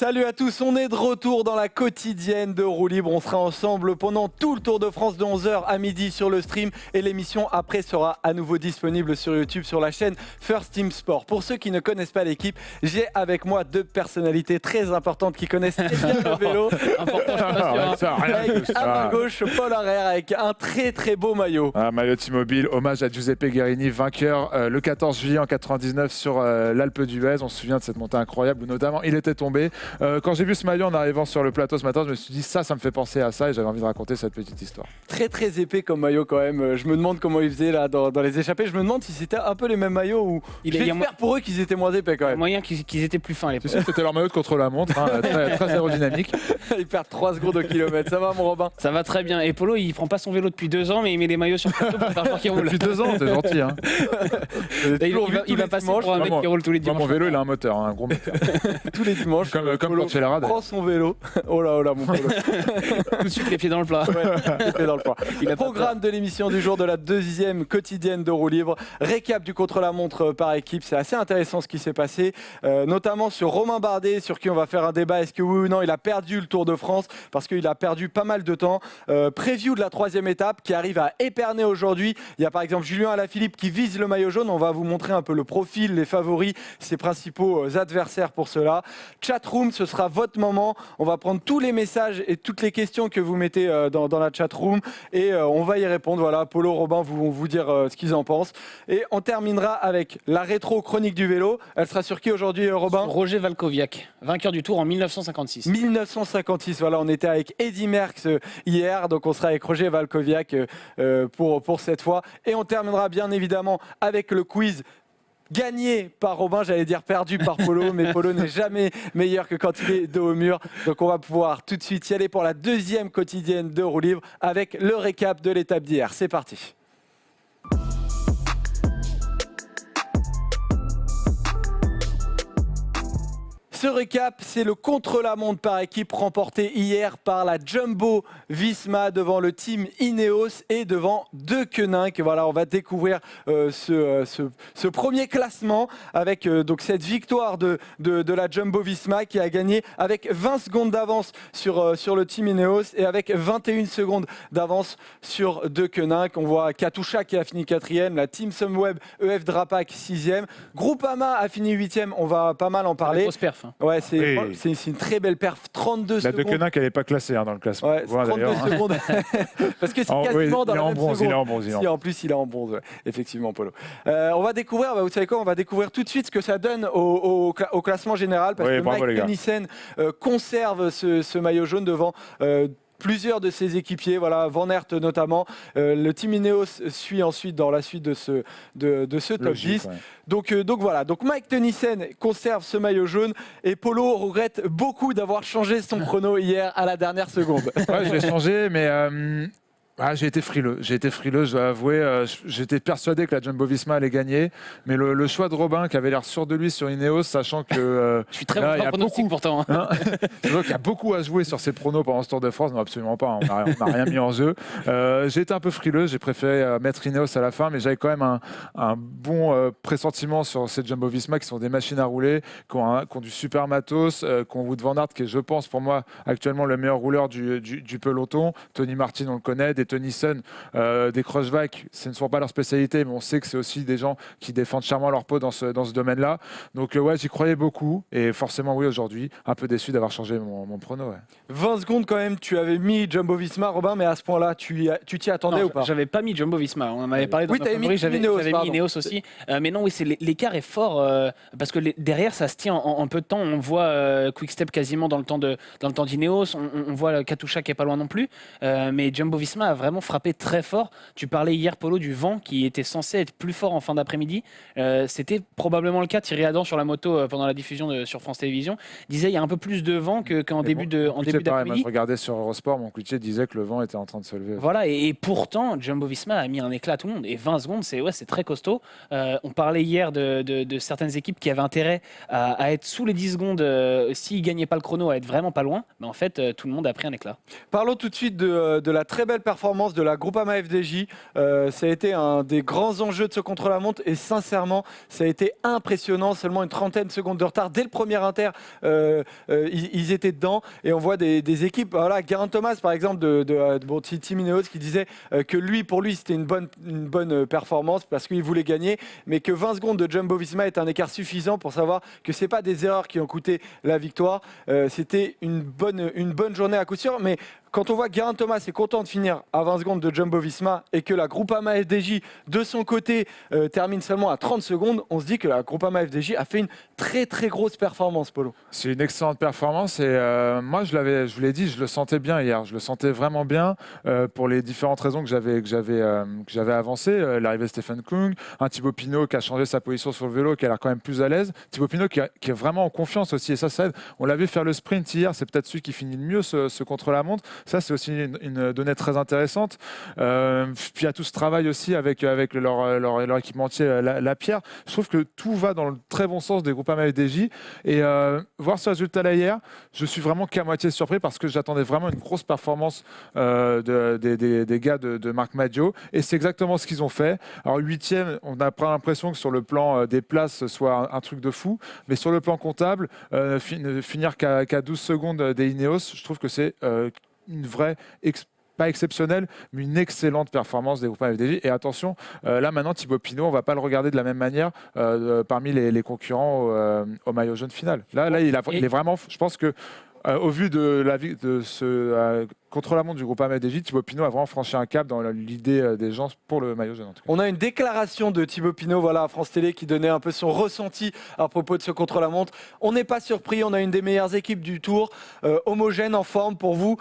Salut à tous, on est de retour dans la quotidienne de Roue Libre. On sera ensemble pendant tout le Tour de France de 11h à midi sur le stream et l'émission après sera à nouveau disponible sur YouTube sur la chaîne First Team Sport. Pour ceux qui ne connaissent pas l'équipe, j'ai avec moi deux personnalités très importantes qui connaissent très bien le vélo. Avec à ma gauche, Paul Harrer avec un très beau maillot. Maillot T-Mobile, hommage à Giuseppe Guerini, vainqueur le 14 juillet en 99 sur l'Alpe d'Huez. On se souvient de cette montée incroyable où notamment il était tombé. Quand j'ai vu ce maillot en arrivant sur le plateau ce matin, je me suis dit ça me fait penser à ça et j'avais envie de raconter cette petite histoire. Très épais comme maillot quand même. Je me demande comment ils faisaient là dans les échappées. Je me demande si c'était un peu les mêmes maillots ou j'espère pour eux qu'ils étaient moins épais quand même. Moyen qu'ils étaient plus fins les Tu sais, c'était leur maillot de contre-la-montre, très aérodynamique. Ils perdent 3 secondes au kilomètre. Ça va mon Robin? Ça va très bien. Et Polo, il prend pas son vélo depuis 2 ans, mais il met les maillots sur le plateau pour faire genre qu'il roule. Depuis 2 ans, t'es gentil. Hein. Il va passer pour un mec qui roule tous les dimanches. Mon vélo, il a un moteur, un gros moteur. Tous les dimanches. Comme Porcellara. Prends son vélo. Oh là, mon Polo. Tout de suite les pieds dans le plat. Les pieds dans le plat. Le programme de l'émission du jour de la deuxième quotidienne de Roue Libre. Récap du contre-la-montre par équipe. C'est assez intéressant ce qui s'est passé, notamment sur Romain Bardet, sur qui on va faire un débat. Est-ce que oui ou non il a perdu le Tour de France? Parce qu'il a perdu pas mal de temps. Preview de la troisième étape qui arrive à Épernay aujourd'hui. Il y a par exemple Julien Alaphilippe qui vise le maillot jaune. On va vous montrer un peu le profil, les favoris, ses principaux adversaires pour cela. Chatroom, ce sera votre moment. On va prendre tous les messages et toutes les questions que vous mettez dans la chatroom et on va y répondre. Voilà, Polo, Robin vont vous dire ce qu'ils en pensent. Et on terminera avec la rétro chronique du vélo. Elle sera sur qui aujourd'hui, Robin? Roger Valkoviak, vainqueur du Tour en 1956. 1956, voilà, on était avec Eddy Merckx hier, donc on sera avec Roger Valkoviak pour cette fois. Et on terminera bien évidemment avec le quiz gagné par Robin, j'allais dire perdu par Polo, mais Polo n'est jamais meilleur que quand il est dos au mur. Donc on va pouvoir tout de suite y aller pour la deuxième quotidienne de Roue Libre avec le récap de l'étape d'hier. C'est parti. Ce récap, c'est le contre-la-montre par équipe remporté hier par la Jumbo Visma devant le team Ineos et devant Deceuninck. Voilà, on va découvrir ce premier classement avec donc cette victoire de la Jumbo Visma qui a gagné avec 20 secondes d'avance sur le team Ineos et avec 21 secondes d'avance sur Deceuninck. On voit Katusha qui a fini 4e, la team Sunweb EF Drapac 6e. Groupama a fini 8e, on va pas mal en parler. Grosse perf. Ouais, c'est une très belle perf, 32 secondes. La Deceuninck, elle n'est pas classée dans le classement. Ouais, 32 secondes. Parce que c'est quasiment dans la même seconde. Il est en bronze. Si, en plus, il est en bronze, ouais. Effectivement, Polo. On va découvrir, vous savez quoi, on va découvrir tout de suite ce que ça donne au classement général. Parce que Mike Tennyson conserve ce maillot jaune devant plusieurs de ses équipiers, voilà, Van Aert notamment. Le team Ineos suit ensuite dans la suite de ce top 10. Ouais. Donc voilà, donc Mike Tennyson conserve ce maillot jaune et Polo regrette beaucoup d'avoir changé son chrono hier à la dernière seconde. Ouais, je l'ai changé, mais j'ai été frileux, je dois avouer. J'étais persuadé que la Jumbo-Visma allait gagner, mais le choix de Robin, qui avait l'air sûr de lui sur Ineos, sachant que... je suis très bon en pronostic pourtant. Hein, je vois qu'il y a beaucoup à jouer sur ses pronos pendant ce Tour de France. Non, absolument pas, on n'a rien mis en jeu. J'ai été un peu frileux, j'ai préféré mettre Ineos à la fin, mais j'avais quand même un bon pressentiment sur ces Jumbo-Visma qui sont des machines à rouler, qui ont du super matos, qui ont Wout van Aert, qui est, je pense, pour moi, actuellement le meilleur rouleur du peloton. Tony Martin, on le connaît, Tennyson, des Kruijswijk, ce ne sont pas leur spécialité, mais on sait que c'est aussi des gens qui défendent charmant leur peau dans ce domaine-là. Donc j'y croyais beaucoup et forcément oui, aujourd'hui, un peu déçu d'avoir changé mon prono. Ouais. 20 secondes quand même, tu avais mis Jumbo-Visma, Robin, mais à ce point-là, tu t'y attendais ou pas? J'avais pas mis Jumbo-Visma, on en avait parlé dans oui, j'avais mis Ineos aussi. Mais non, oui, l'écart est fort parce que derrière, ça se tient en peu de temps. On voit Quick-Step quasiment dans le temps d'Ineos, on voit Katusha qui est pas loin non plus, mais Jumbo-Visma a vraiment frappé très fort. Tu parlais hier, Polo, du vent qui était censé être plus fort en fin d'après-midi. C'était probablement le cas. Thierry Adam sur la moto pendant la diffusion sur France Télévisions disait il y a un peu plus de vent qu'en début d'après-midi. Moi, je regardais sur Eurosport, mon coutier disait que le vent était en train de se lever. Voilà, et pourtant, Jumbo-Visma a mis un éclat à tout le monde. Et 20 secondes, c'est très costaud. On parlait hier de certaines équipes qui avaient intérêt à être sous les 10 secondes s'ils ne gagnaient pas le chrono, à être vraiment pas loin. Mais en fait, tout le monde a pris un éclat. Parlons tout de suite de la très belle performance performance de la Groupama FDJ. Ça a été un des grands enjeux de ce contre-la-montre et sincèrement, ça a été impressionnant. Seulement une trentaine de secondes de retard. Dès le premier inter, ils étaient dedans et on voit des équipes. Voilà, Geraint Thomas, par exemple, de Team Ineos, qui disait que pour lui, c'était une bonne performance parce qu'il voulait gagner, mais que 20 secondes de Jumbo-Visma est un écart suffisant pour savoir que c'est pas des erreurs qui ont coûté la victoire. C'était une bonne journée à coup sûr, mais quand on voit que Geraint Thomas est content de finir à 20 secondes de Jumbo-Visma et que la Groupama FDJ, de son côté, termine seulement à 30 secondes, on se dit que la Groupama FDJ a fait une très très grosse performance, Polo. C'est une excellente performance et moi, je vous l'ai dit, je le sentais bien hier. Je le sentais vraiment bien pour les différentes raisons que j'avais avancées. L'arrivée de Stephen Kung, un Thibaut Pinot qui a changé sa position sur le vélo, qui a l'air quand même plus à l'aise. Thibaut Pinot qui est vraiment en confiance aussi et ça aide. On l'a vu faire le sprint hier, c'est peut-être celui qui finit le mieux ce contre-la-montre. Ça, c'est aussi une donnée très intéressante. Puis il y a tout ce travail aussi avec leur équipementier, la Pierre. Je trouve que tout va dans le très bon sens des Groupama FDJ. Et voir ce résultat-là hier, je suis vraiment qu'à moitié surpris parce que j'attendais vraiment une grosse performance des gars de Marc Maggio. Et c'est exactement ce qu'ils ont fait. Alors, 8e, on n'a pas l'impression que sur le plan des places, ce soit un truc de fou. Mais sur le plan comptable, finir qu'à 12 secondes des Ineos, je trouve que c'est une vraie, pas exceptionnelle, mais une excellente performance des Groupama FDJ. Et attention, là maintenant, Thibaut Pinot, on ne va pas le regarder de la même manière parmi les concurrents au maillot jaune final. Là, il est vraiment, je pense que au vu de ce contre-la-montre du Groupama FDJ, Thibaut Pinot a vraiment franchi un cap dans l'idée des gens pour le maillot jaune. On a une déclaration de Thibaut Pinot, voilà, à France Télé, qui donnait un peu son ressenti à propos de ce contre-la-montre. On n'est pas surpris, on a une des meilleures équipes du Tour, homogène, en forme pour vous.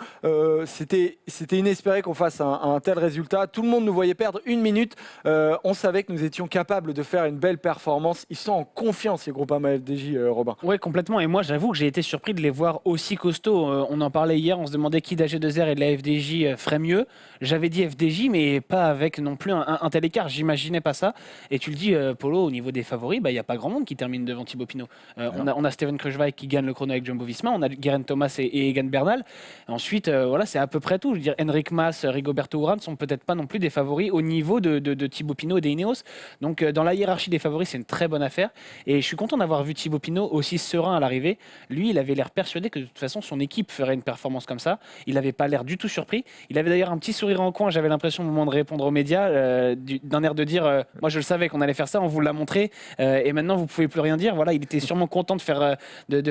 C'était inespéré qu'on fasse un tel résultat. Tout le monde nous voyait perdre 1 minute. On savait que nous étions capables de faire une belle performance. Ils sont en confiance, les Groupama FDJ, Robin. Oui, complètement. Et moi, j'avoue que j'ai été surpris de les voir aussi costauds. On en parlait hier, on se demandait qui d'AG2R et de la FDJ ferait mieux. J'avais dit FDJ, mais pas avec non plus un tel écart. J'imaginais pas ça. Et tu le dis, Polo, au niveau des favoris, il n'y a pas grand monde qui termine devant Thibaut Pinot. On a Steven Kruijswijk qui gagne le chrono avec Jumbo-Visma. On a Geraint Thomas et Egan Bernal. Ensuite, voilà, c'est à peu près tout. Je veux dire, Enric Mas, Rigoberto Urán ne sont peut-être pas non plus des favoris au niveau de Thibaut Pinot et des Ineos. Donc, dans la hiérarchie des favoris, c'est une très bonne affaire. Et je suis content d'avoir vu Thibaut Pinot aussi serein à l'arrivée. Lui, il avait l'air persuadé que de toute façon, son équipe ferait une performance comme ça. Il n'avait pas l'air du tout surpris. Il avait d'ailleurs un petit sourire en coin, j'avais l'impression au moment de répondre aux médias, d'un air de dire moi je le savais qu'on allait faire ça, on vous l'a montré et maintenant vous pouvez plus rien dire. Voilà, il était sûrement content de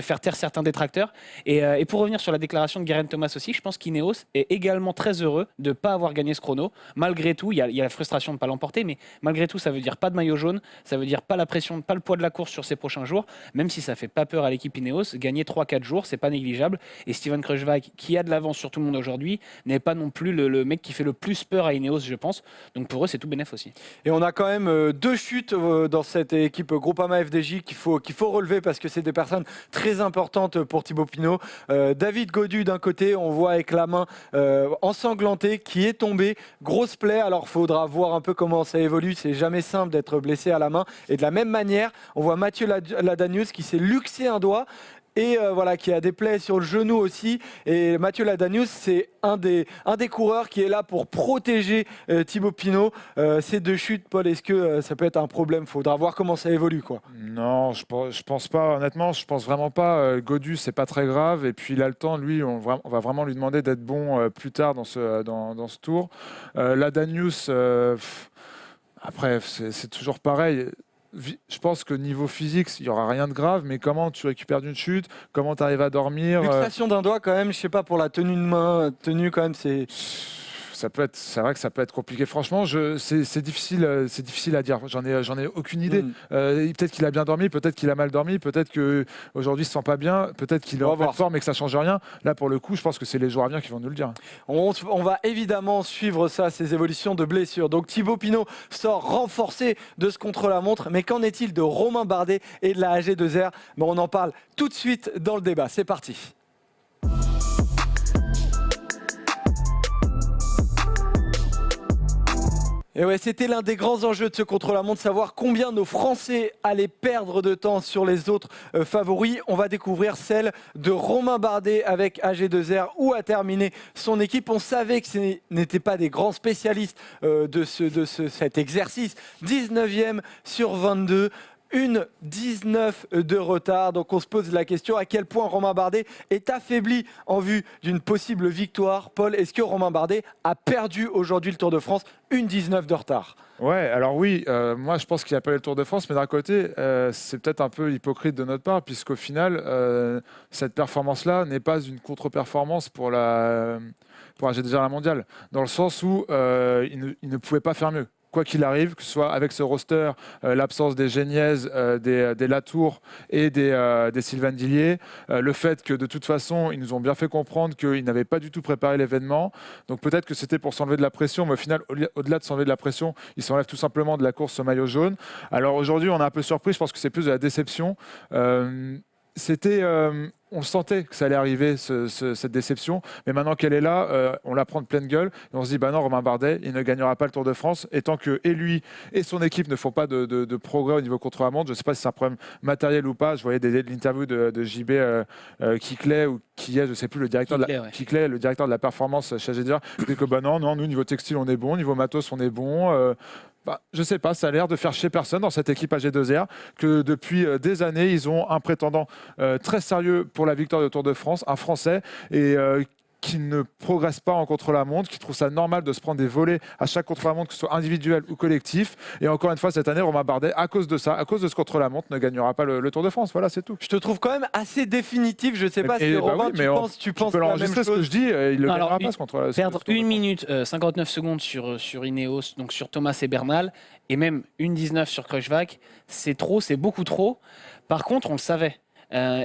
faire taire certains détracteurs. Et pour revenir sur la déclaration de Geraint Thomas aussi, je pense qu'Ineos est également très heureux de ne pas avoir gagné ce chrono. Malgré tout, il y a la frustration de ne pas l'emporter, mais malgré tout, ça veut dire pas de maillot jaune, ça veut dire pas la pression, pas le poids de la course sur ces prochains jours, même si ça fait pas peur à l'équipe Ineos. Gagner 3-4 jours, c'est pas négligeable. Et Steven Kruijswijk, qui a de l'avance sur tout le monde aujourd'hui, n'est pas non plus le mec qui fait le plus peur à Ineos, je pense. Donc pour eux, c'est tout bénef aussi. Et on a quand même 2 chutes dans cette équipe Groupama FDJ qu'il faut relever parce que c'est des personnes très importantes pour Thibaut Pinot. David Gaudu d'un côté, on voit avec la main ensanglantée, qui est tombé, grosse plaie. Alors il faudra voir un peu comment ça évolue. C'est jamais simple d'être blessé à la main. Et de la même manière, on voit Mathieu Ladanius qui s'est luxé un doigt. Et voilà, qui a des plaies sur le genou aussi. Et Mathieu Ladanius, c'est un des coureurs qui est là pour protéger Thibaut Pinot. Ces 2 chutes, Paul, est-ce que ça peut être un problème? Il faudra voir comment ça évolue, quoi. Non, je pense pas. Honnêtement, je pense vraiment pas. Godu, c'est pas très grave. Et puis il a le temps. Lui, on va vraiment lui demander d'être bon plus tard dans ce tour. Ladanius, après, c'est toujours pareil. Je pense que niveau physique, il n'y aura rien de grave, mais comment tu récupères d'une chute, comment tu arrives à dormir. Luxation d'un doigt, quand même, je sais pas, pour la tenue de main, quand même, c'est vrai que ça peut être compliqué. Franchement, c'est difficile à dire. J'en ai aucune idée. Peut-être qu'il a bien dormi, peut-être qu'il a mal dormi, peut-être qu'aujourd'hui il se sent pas bien, peut-être qu'il est en forme et que ça change rien. Là, pour le coup, je pense que c'est les jours à venir qui vont nous le dire. On va évidemment suivre ça, ces évolutions de blessures. Donc Thibaut Pinot sort renforcé de ce contre-la-montre. Mais qu'en est-il de Romain Bardet et de la AG2R? On en parle tout de suite dans le débat. C'est parti. Et ouais, c'était l'un des grands enjeux de ce contre-la-montre, savoir combien nos Français allaient perdre de temps sur les autres favoris. On va découvrir celle de Romain Bardet avec AG2R, où a terminé son équipe. On savait que ce n'étaient pas des grands spécialistes de cet exercice. 19e sur 22. Une 19 de retard. Donc on se pose la question à quel point Romain Bardet est affaibli en vue d'une possible victoire. Paul, est-ce que Romain Bardet a perdu aujourd'hui le Tour de France? Une 19 de retard. Ouais, alors oui, moi je pense qu'il a pas eu le Tour de France, mais d'un côté, c'est peut-être un peu hypocrite de notre part, puisqu'au final, cette performance-là n'est pas une contre-performance pour AG2R la mondiale, dans le sens où il ne pouvait pas faire mieux. Quoi qu'il arrive, que ce soit avec ce roster, l'absence des Géniez, des Latour et des Sylvain Dillier, le fait que de toute façon, ils nous ont bien fait comprendre qu'ils n'avaient pas du tout préparé l'événement. Donc peut-être que c'était pour s'enlever de la pression, mais au final, au-delà de s'enlever de la pression, ils s'enlèvent tout simplement de la course au maillot jaune. Alors aujourd'hui, on est un peu surpris, je pense que c'est plus de la déception. On sentait que ça allait arriver, cette déception, mais maintenant qu'elle est là, on la prend de pleine gueule et on se dit bah non, Romain Bardet, il ne gagnera pas le Tour de France, et tant que et lui et son équipe ne font pas de progrès au niveau contre-la-montre, je ne sais pas si c'est un problème matériel ou pas. Je voyais l'interview de JB Kickley, ou qui est, je ne sais plus, le directeur Kickley, le directeur de la performance chez AG2R, qui dit que bah non, nous niveau textile on est bon, niveau matos on est bon. Je sais pas, ça a l'air de faire chier personne dans cette équipe AG2R, que depuis des années, ils ont un prétendant très sérieux pour la victoire du Tour de France, un Français, et qui ne progresse pas en contre-la-montre, qui trouve ça normal de se prendre des volets à chaque contre-la-montre, que ce soit individuel ou collectif. Et encore une fois, cette année, Romain Bardet, à cause de ça, à cause de ce contre-la-montre, ne gagnera pas le Tour de France. Voilà, c'est tout. Je te trouve quand même assez définitif. Je ne sais pas si Romain, tu penses la même chose. Ce que je dis, il ne le gagnera pas, ce contre-la-montre. Perdre 1 minute 59 secondes sur Ineos, donc sur Thomas et Bernal, et même 1,19 sur Kruijswijk, c'est trop, c'est beaucoup trop. Par contre, on le savait.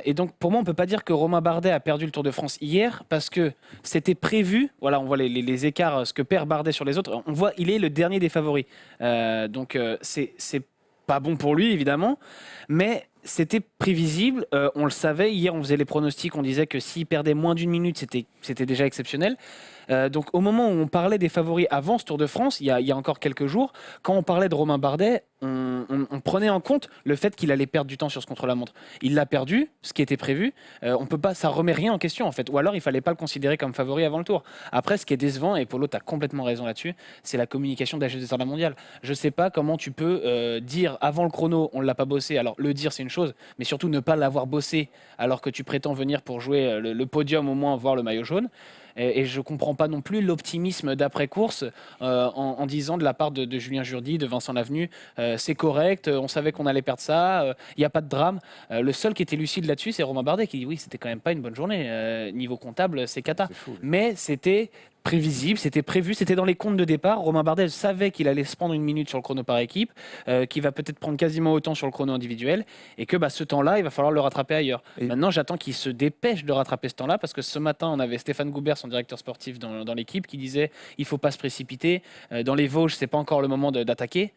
Et donc, pour moi, on ne peut pas dire que Romain Bardet a perdu le Tour de France hier, parce que c'était prévu. Voilà, on voit les écarts, ce que perd Bardet sur les autres. On voit, il est le dernier des favoris. Donc, c'est pas bon pour lui, évidemment. Mais c'était prévisible. On le savait. Hier, on faisait les pronostics. On disait que s'il perdait moins d'une minute, c'était déjà exceptionnel. Donc, au moment où on parlait des favoris avant ce Tour de France, il y a encore quelques jours, quand on parlait de Romain Bardet, on prenait en compte le fait qu'il allait perdre du temps sur ce contre-la-montre. Il l'a perdu, ce qui était prévu. On peut pas, ça remet rien en question, en fait. Ou alors, il fallait pas le considérer comme favori avant le Tour. Après, ce qui est décevant, et Polo, tu as complètement raison là-dessus, c'est la communication d'AG2R la mondiale. Je sais pas comment tu peux dire avant le chrono, on l'a pas bossé. Alors, le dire, c'est une chose, mais surtout ne pas l'avoir bossé alors que tu prétends venir pour jouer le podium, au moins voir le maillot jaune. Et je ne comprends pas non plus l'optimisme d'après-course en disant de la part de Julien Jourdi, de Vincent Lavenu, c'est correct, on savait qu'on allait perdre ça, il n'y a pas de drame. Le seul qui était lucide là-dessus, c'est Romain Bardet qui dit oui, c'était quand même pas une bonne journée. Niveau comptable, c'est cata. Mais c'était prévisible, c'était prévu, c'était dans les comptes de départ. Romain Bardet savait qu'il allait se prendre 1 minute sur le chrono par équipe, qu'il va peut-être prendre quasiment autant sur le chrono individuel, et que ce temps-là, il va falloir le rattraper ailleurs. Maintenant, j'attends qu'il se dépêche de rattraper ce temps-là, parce que ce matin, on avait Stéphane Goubert, son directeur sportif dans l'équipe, qui disait il faut pas se précipiter. Dans les Vosges, c'est pas encore le moment d'attaquer.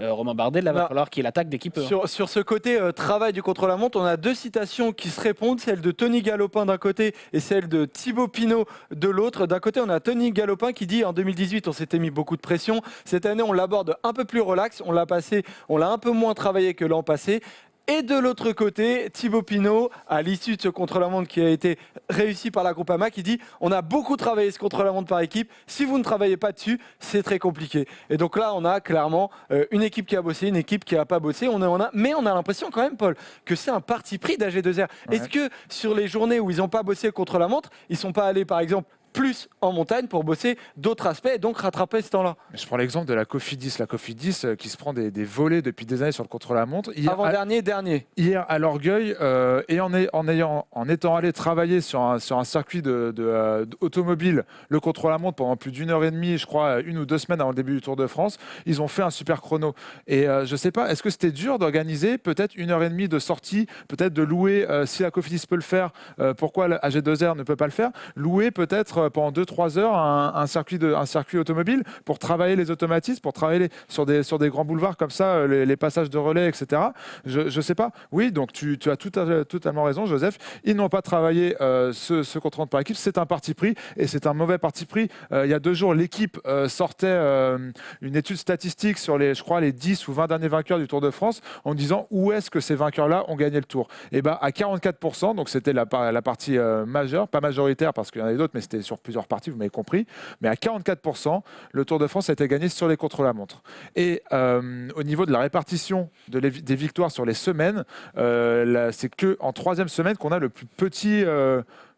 Romain Bardet, là, va falloir qu'il attaque dès qu'il peut. Sur ce côté travail du contre-la-montre, on a deux citations qui se répondent, celle de Tony Galopin d'un côté et celle de Thibaut Pinot de l'autre. D'un côté, on a Tony Galopin qui dit en 2018, on s'était mis beaucoup de pression. Cette année, on l'aborde un peu plus relax. On l'a un peu moins travaillé que l'an passé. Et de l'autre côté, Thibaut Pinot, à l'issue de ce contre-la-montre qui a été réussi par la Groupama, qui dit on a beaucoup travaillé ce contre-la-montre par équipe. Si vous ne travaillez pas dessus, c'est très compliqué. Et donc là, on a clairement une équipe qui a bossé, une équipe qui n'a pas bossé. Mais on a l'impression quand même, Paul, que c'est un parti pris d'AG2R. Ouais. Est-ce que sur les journées où ils n'ont pas bossé le contre-la-montre, ils ne sont pas allés, par exemple, plus en montagne pour bosser d'autres aspects et donc rattraper ce temps-là? Je prends l'exemple de la Cofidis. La Cofidis qui se prend des volets depuis des années sur le contre-la-montre. Avant-dernier. Hier, à l'Orgueil, et en étant allé travailler sur un circuit automobile, le contre-la-montre pendant plus d'1h30, je crois, 1 ou 2 semaines avant le début du Tour de France, ils ont fait un super chrono. Et je ne sais pas, est-ce que c'était dur d'organiser peut-être 1h30 de sortie, peut-être de louer, si la Cofidis peut le faire, pourquoi la AG2R ne peut pas le faire, louer peut-être mettre pendant 2-3 heures un circuit automobile pour travailler les automatismes, pour travailler sur des grands boulevards comme ça, les passages de relais, etc. Je sais pas. Oui, donc tu as totalement raison, Joseph. Ils n'ont pas travaillé ce contre-la-montre par équipe. C'est un parti pris et c'est un mauvais parti pris. Il y a 2 jours, l'équipe sortait une étude statistique sur les 10 ou 20 derniers vainqueurs du Tour de France en disant où est-ce que ces vainqueurs-là ont gagné le Tour. Et ben à 44%, donc c'était la partie majeure, pas majoritaire parce qu'il y en avait d'autres, mais c'était sur plusieurs parties, vous m'avez compris. Mais à 44%, le Tour de France a été gagné sur les contre-la-montre. Et au niveau de la répartition des victoires sur les semaines, c'est qu'en 3e semaine qu'on a le plus petit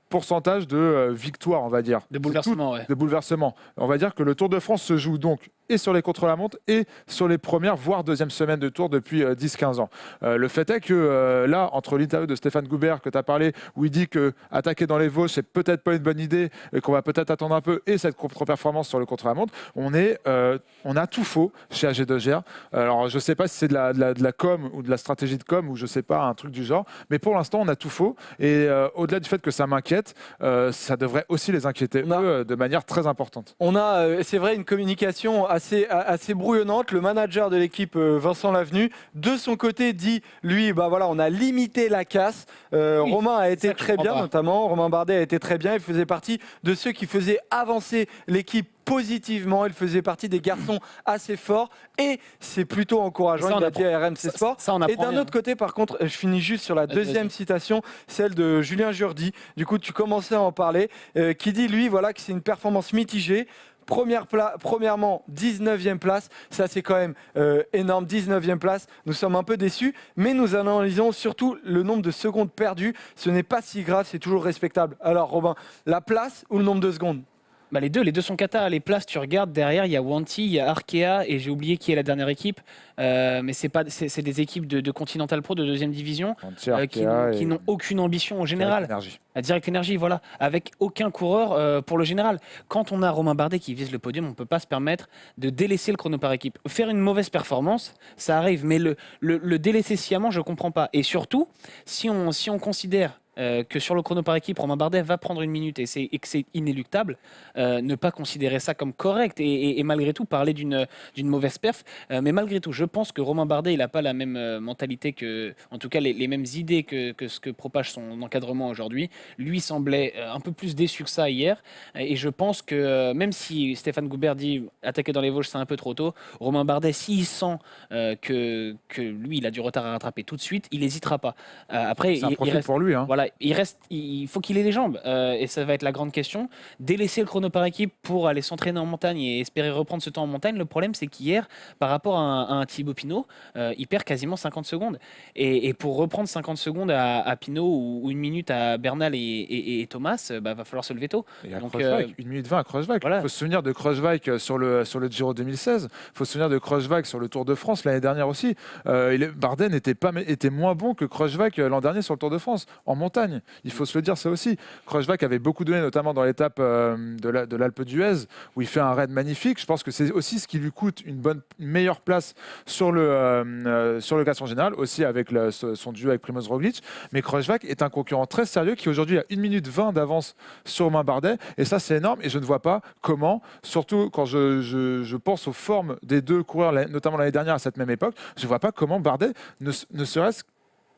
pourcentage de victoires, on va dire. De bouleversement, ouais. De bouleversement. On va dire que le Tour de France se joue donc et sur les contre-la-montre et sur les premières, voire deuxième semaines de Tour depuis 10-15 ans. Le fait est que là, entre l'interview de Stéphane Goubert que tu as parlé, où il dit que attaquer dans les Vosges, c'est peut-être pas une bonne idée, et qu'on va peut-être attendre un peu, et cette contre-performance sur le contre-la-montre, on a tout faux chez AG2R. Alors, je ne sais pas si c'est de la com ou de la stratégie de com, ou je ne sais pas, un truc du genre, mais pour l'instant, on a tout faux. Et au-delà du fait que ça m'inquiète, ça devrait aussi les inquiéter, eux, de manière très importante. On a, c'est vrai, une communication assez brouillonnante. Le manager de l'équipe, Vincent Lavenu, de son côté dit, lui, bah voilà, on a limité la casse. Romain a été très bien, notamment. Romain Bardet a été très bien. Il faisait partie de ceux qui faisaient avancer l'équipe positivement. Il faisait partie des garçons assez forts et c'est plutôt encourageant. Il a dit à RMC Sport. Et d'un autre côté, par contre, je finis juste sur la deuxième citation, celle de Julien Jourdi. Du coup, tu commençais à en parler, qui dit, lui, voilà, que c'est une performance mitigée. Premièrement, 19e place, ça c'est quand même énorme, 19e place, nous sommes un peu déçus, mais nous analysons surtout le nombre de secondes perdues, ce n'est pas si grave, c'est toujours respectable. Alors Robin, la place ou le nombre de secondes ? Bah les deux sont cata. Les places, tu regardes derrière, il y a Wanty, il y a Arkea et j'ai oublié qui est la dernière équipe. Mais c'est des équipes de Continental Pro de 2e division qui n'ont aucune ambition au général. La Direct Energy, voilà, avec aucun coureur pour le général. Quand on a Romain Bardet qui vise le podium, on ne peut pas se permettre de délaisser le chrono par équipe. Faire une mauvaise performance, ça arrive, mais le délaisser sciemment, je ne comprends pas. Et surtout, si on considère que sur le chrono par équipe, Romain Bardet va prendre une minute et que c'est inéluctable, ne pas considérer ça comme correct et malgré tout parler d'une mauvaise perf. Mais malgré tout, je pense que Romain Bardet, il n'a pas la même mentalité en tout cas les mêmes idées que ce que propage son encadrement aujourd'hui. Lui semblait un peu plus déçu que ça hier et je pense que même si Stéphane Goubert dit attaquer dans les Vosges c'est un peu trop tôt, Romain Bardet, s'il sent que lui il a du retard à rattraper tout de suite, il n'hésitera pas. Après, c'est un profil pour lui. Hein. Voilà, il faut qu'il ait les jambes et ça va être la grande question. Délaisser le chrono par équipe pour aller s'entraîner en montagne et espérer reprendre ce temps en montagne, le problème c'est qu'hier, par rapport à un Thibaut Pinot, il perd quasiment 50 secondes. Et pour reprendre 50 secondes à Pinot ou une minute à Bernal et Thomas, va falloir se lever tôt. Et à Kreuzweig, 1 minute 20 à Kreuzweig. Voilà. Il faut se souvenir de Kreuzweig sur le Giro 2016. Il faut se souvenir de Kreuzweig sur le Tour de France l'année dernière aussi. Bardet était moins bon que Kreuzweig l'an dernier sur le Tour de France en montagne. Il faut se le dire, ça aussi. Kreuzweig avait beaucoup donné, notamment dans l'étape de l'Alpe d'Huez, où il fait un raid magnifique. Je pense que c'est aussi ce qui lui coûte une meilleure place sur le classement général, aussi avec son duo avec Primož Roglič. Mais Kreuzweig est un concurrent très sérieux qui aujourd'hui a 1 minute 20 d'avance sur Romain Bardet. Et ça, c'est énorme. Et je ne vois pas comment, surtout quand je pense aux formes des deux coureurs, notamment l'année dernière à cette même époque, je ne vois pas comment Bardet ne serait-ce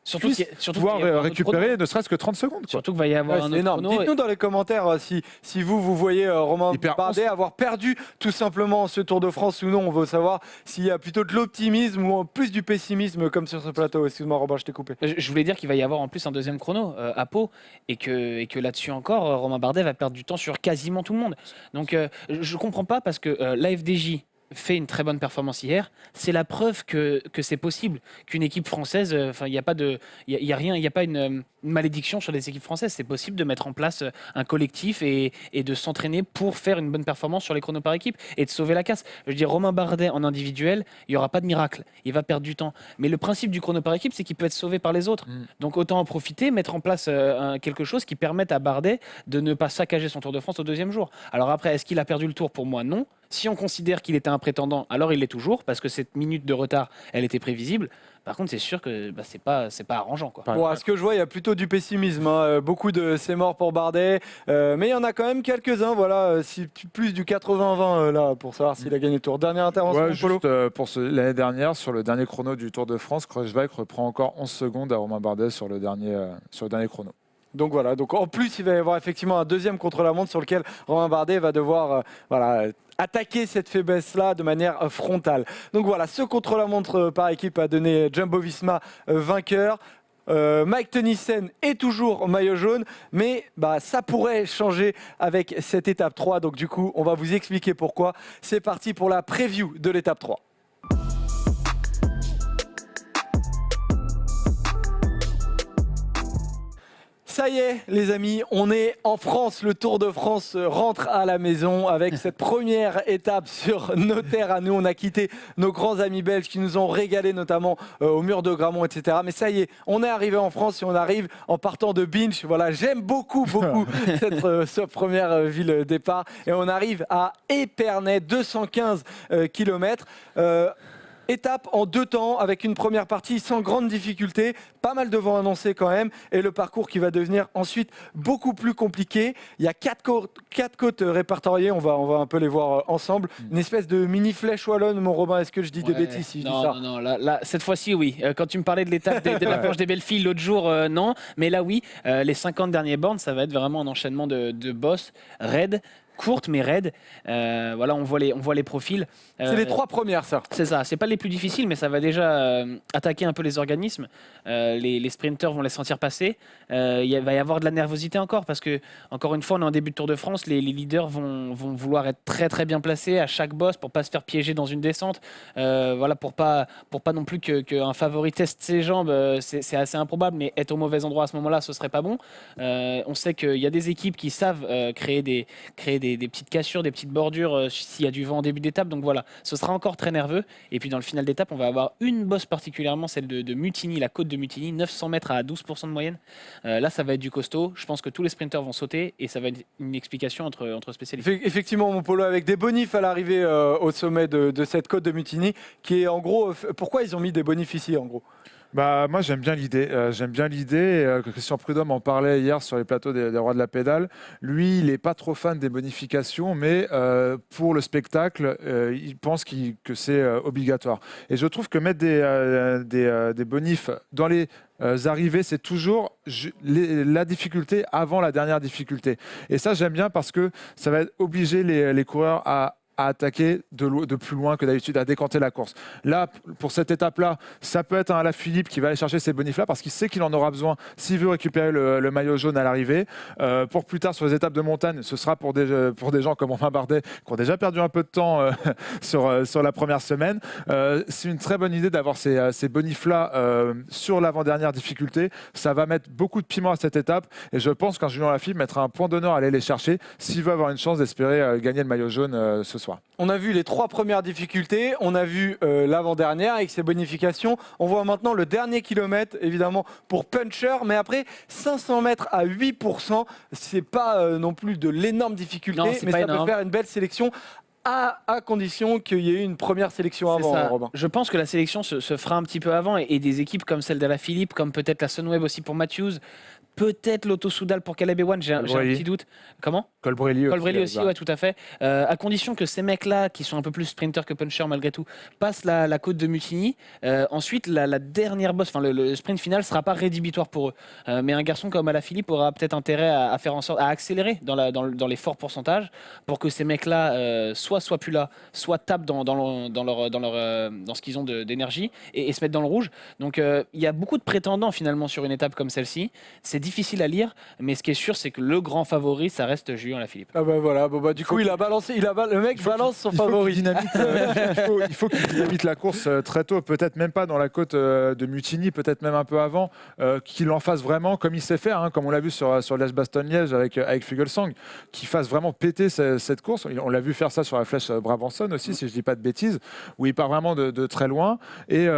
Surtout pouvoir récupérer ne serait-ce que 30 secondes. Surtout qu'il va y avoir un autre énorme. chrono. Dites-nous dans les commentaires si vous voyez Romain Bardet avoir perdu tout simplement ce Tour de France ou non. On veut savoir s'il y a plutôt de l'optimisme ou plus du pessimisme comme sur ce plateau. Excuse-moi Robin, je t'ai coupé. Je voulais dire qu'il va y avoir en plus un deuxième chrono à Pau et que là-dessus encore, Romain Bardet va perdre du temps sur quasiment tout le monde. Donc je ne comprends pas parce que l'AFDJ fait une très bonne performance hier, c'est la preuve que c'est possible, qu'une équipe française, il n'y a pas rien, il n'y a pas une malédiction sur les équipes françaises, c'est possible de mettre en place un collectif et de s'entraîner pour faire une bonne performance sur les chronos par équipe et de sauver la casse. Je veux dire, Romain Bardet en individuel, il n'y aura pas de miracle, il va perdre du temps. Mais le principe du chrono par équipe, c'est qu'il peut être sauvé par les autres. Donc autant en profiter, mettre en place quelque chose qui permette à Bardet de ne pas saccager son Tour de France au deuxième jour. Alors après, est-ce qu'il a perdu le Tour? Pour moi, non. Si on considère qu'il était un prétendant, alors il l'est toujours, parce que cette minute de retard, elle était prévisible. Par contre, c'est sûr que c'est pas arrangeant, quoi. Bon, à ce que je vois, il y a plutôt du pessimisme. Hein. Beaucoup de c'est mort pour Bardet. Mais il y en a quand même quelques-uns. Voilà, plus du 80-20 là, pour savoir s'il a gagné le tour. Dernière intervention, Ouais, Polo. juste pour l'année dernière, sur le dernier chrono du Tour de France, Kreuzweig reprend encore 11 secondes à Romain Bardet sur le dernier chrono. Donc voilà, donc en plus il va y avoir effectivement un deuxième contre-la-montre sur lequel Romain Bardet va devoir attaquer cette faiblesse-là de manière frontale. Donc voilà, ce contre-la-montre par équipe a donné Jumbo-Visma vainqueur. Mike Tennyson est toujours maillot jaune, mais ça pourrait changer avec cette étape 3. Donc du coup, on va vous expliquer pourquoi. C'est parti pour la preview de l'étape 3. Ça y est, les amis, on est en France. Le Tour de France rentre à la maison avec cette première étape sur nos terres à nous. On a quitté nos grands amis belges qui nous ont régalé, notamment au mur de Grammont, etc. Mais ça y est, on est arrivé en France et on arrive en partant de Binche. Voilà, j'aime beaucoup cette première ville départ. Et on arrive à Épernay, 215 km. Étape en 2 temps avec une première partie sans grande difficulté, pas mal de vent annoncé quand même et le parcours qui va devenir ensuite beaucoup plus compliqué. Il y a 4 côtes répertoriées, on va un peu les voir ensemble. Une espèce de mini flèche wallonne, mon Robin, est-ce que je dis des bêtises si je dis ça? Non, là, cette fois-ci oui. Quand tu me parlais de l'étape de la planche des belles filles l'autre jour, non. Mais là oui, les 50 derniers bornes, ça va être vraiment un enchaînement de bosses raides. Courte mais raide. Voilà, on voit les profils. C'est les 3 premières, ça. C'est ça. C'est pas les plus difficiles, mais ça va déjà attaquer un peu les organismes. Les sprinters vont les sentir passer. Il va y avoir de la nervosité encore parce que, encore une fois, on est en début de Tour de France. Les leaders vont vouloir être très très bien placés à chaque boss pour pas se faire piéger dans une descente. Voilà, pour pas non plus qu'un favori teste ses jambes. C'est assez improbable, mais être au mauvais endroit à ce moment-là, ce serait pas bon. On sait qu'il y a des équipes qui savent créer des petites cassures, des petites bordures s'il y a du vent en début d'étape. Donc voilà, ce sera encore très nerveux. Et puis dans le final d'étape, on va avoir une bosse particulièrement, celle de Mutigny, la côte de Mutigny, 900 mètres à 12% de moyenne. Là, ça va être du costaud. Je pense que tous les sprinters vont sauter et ça va être une explication entre spécialistes. Effectivement, mon Polo, avec des bonifs à l'arrivée au sommet de cette côte de Mutigny, qui est en gros... Pourquoi ils ont mis des bonifs ici, en gros? Moi, j'aime bien l'idée. Christian Prudhomme en parlait hier sur les plateaux des Rois de la Pédale. Lui, il n'est pas trop fan des bonifications, mais pour le spectacle, il pense que c'est obligatoire. Et je trouve que mettre des bonifs dans les arrivées, c'est toujours la difficulté avant la dernière difficulté. Et ça, j'aime bien parce que ça va obliger les coureurs à attaquer de plus loin que d'habitude, à décanter la course. Là, pour cette étape-là, ça peut être un Alaphilippe qui va aller chercher ces bonifs-là parce qu'il sait qu'il en aura besoin s'il veut récupérer le maillot jaune à l'arrivée. Pour plus tard, sur les étapes de montagne, ce sera pour des gens comme Romain Bardet qui ont déjà perdu un peu de temps sur la première semaine. C'est une très bonne idée d'avoir ces bonifs-là sur l'avant-dernière difficulté. Ça va mettre beaucoup de piment à cette étape et je pense qu'un Julien Alaphilippe mettra un point d'honneur à aller les chercher s'il veut avoir une chance d'espérer gagner le maillot jaune ce soir. On a vu les 3 premières difficultés, on a vu l'avant-dernière avec ses bonifications. On voit maintenant le dernier kilomètre, évidemment, pour Puncher. Mais après, 500 mètres à 8%, c'est pas non plus de l'énorme difficulté, mais ça peut faire une belle sélection. À condition qu'il y ait eu une première sélection avant, Robin. Je pense que la sélection se fera un petit peu avant et des équipes comme celle d'Alaphilippe, comme peut-être la Sunweb aussi pour Matthews, peut-être l'Auto Soudal pour Caleb Ewan, j'ai un petit doute. Comment? Colbrelli aussi, ouais, tout à fait. À condition que ces mecs-là, qui sont un peu plus sprinters que punchers malgré tout, passent la côte de Mutigny. Ensuite, la dernière bosse, le sprint final, ne sera pas rédhibitoire pour eux. Mais un garçon comme Alaphilippe aura peut-être intérêt à faire en sorte, à accélérer dans les forts pourcentages pour que ces mecs-là soient plus là, soit tapent dans ce qu'ils ont d'énergie et se mettent dans le rouge. Donc il y a beaucoup de prétendants finalement sur une étape comme celle-ci. C'est difficile à lire, mais ce qui est sûr, c'est que le grand favori, ça reste Julien Alaphilippe. Ah bah voilà, du coup, le mec balance son favori. Il faut qu'il dynamite la course très tôt, peut-être même pas dans la côte de Mutigny, peut-être même un peu avant, qu'il en fasse vraiment comme il sait faire, comme on l'a vu sur Liège-Bastogne-Liège avec Fuglsang, qu'il fasse vraiment péter cette course. On l'a vu faire ça sur la flèche Brabanson aussi, si je dis pas de bêtises, où il part vraiment de très loin. Et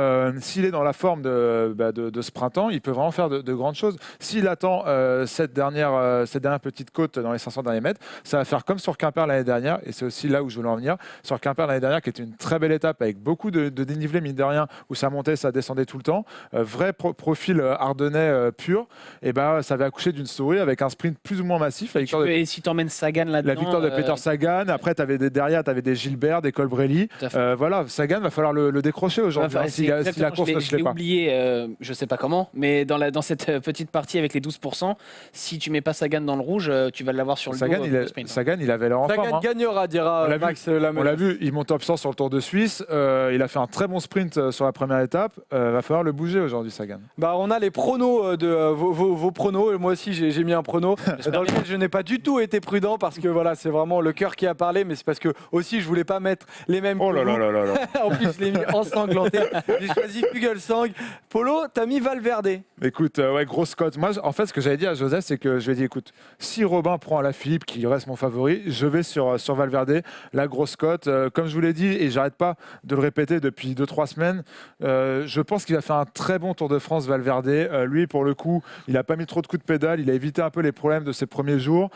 s'il est dans la forme de ce printemps, il peut vraiment faire de grandes choses. S'il a attend cette dernière petite côte dans les 500 derniers mètres, ça va faire comme sur Quimper l'année dernière, et c'est aussi là où je voulais en venir. Sur Quimper l'année dernière, qui était une très belle étape avec beaucoup de dénivelé, mine de rien, où ça montait, ça descendait tout le temps. Vrai profil ardennais pur, et ben ça avait accouché d'une story avec un sprint plus ou moins massif. Et si tu emmènes Sagan là-dedans. La victoire de Peter Sagan, après derrière, tu avais des Gilbert, des Colbrelli. Voilà, Sagan, va falloir le décrocher aujourd'hui, si la course ne se fait pas. J'ai oublié, je sais pas comment, mais dans cette petite partie avec les 12%, si tu mets pas Sagan dans le rouge, tu vas l'avoir sur le Sagan, dos. Sprint. Sagan, il avait l'air en forme. Sagan gagnera, dira Max Lamon. On l'a vu, il monte top 100 sur le Tour de Suisse. Il a fait un très bon sprint sur la première étape. Va falloir le bouger aujourd'hui, Sagan. On a les pronos de vos pronos. Moi aussi, j'ai mis un prono dans lequel je n'ai pas du tout été prudent parce que voilà, c'est vraiment le cœur qui a parlé, mais c'est parce que aussi je voulais pas mettre les mêmes. Oh là là là là là. En plus, je l'ai mis ensanglanté. J'ai choisi Fuglsang. Polo, t'as mis Valverde. Écoute, ouais, grosse cote. Moi, en fait, ce que j'avais dit à Joseph, c'est que je lui ai dit, écoute, si Robin prend Alaphilippe, qui reste mon favori, je vais sur Valverde, la grosse cote. Comme je vous l'ai dit, et j'arrête pas de le répéter depuis 2-3 semaines, je pense qu'il va faire un très bon Tour de France, Valverde. Lui, pour le coup, il n'a pas mis trop de coups de pédale, il a évité un peu les problèmes de ses premiers jours.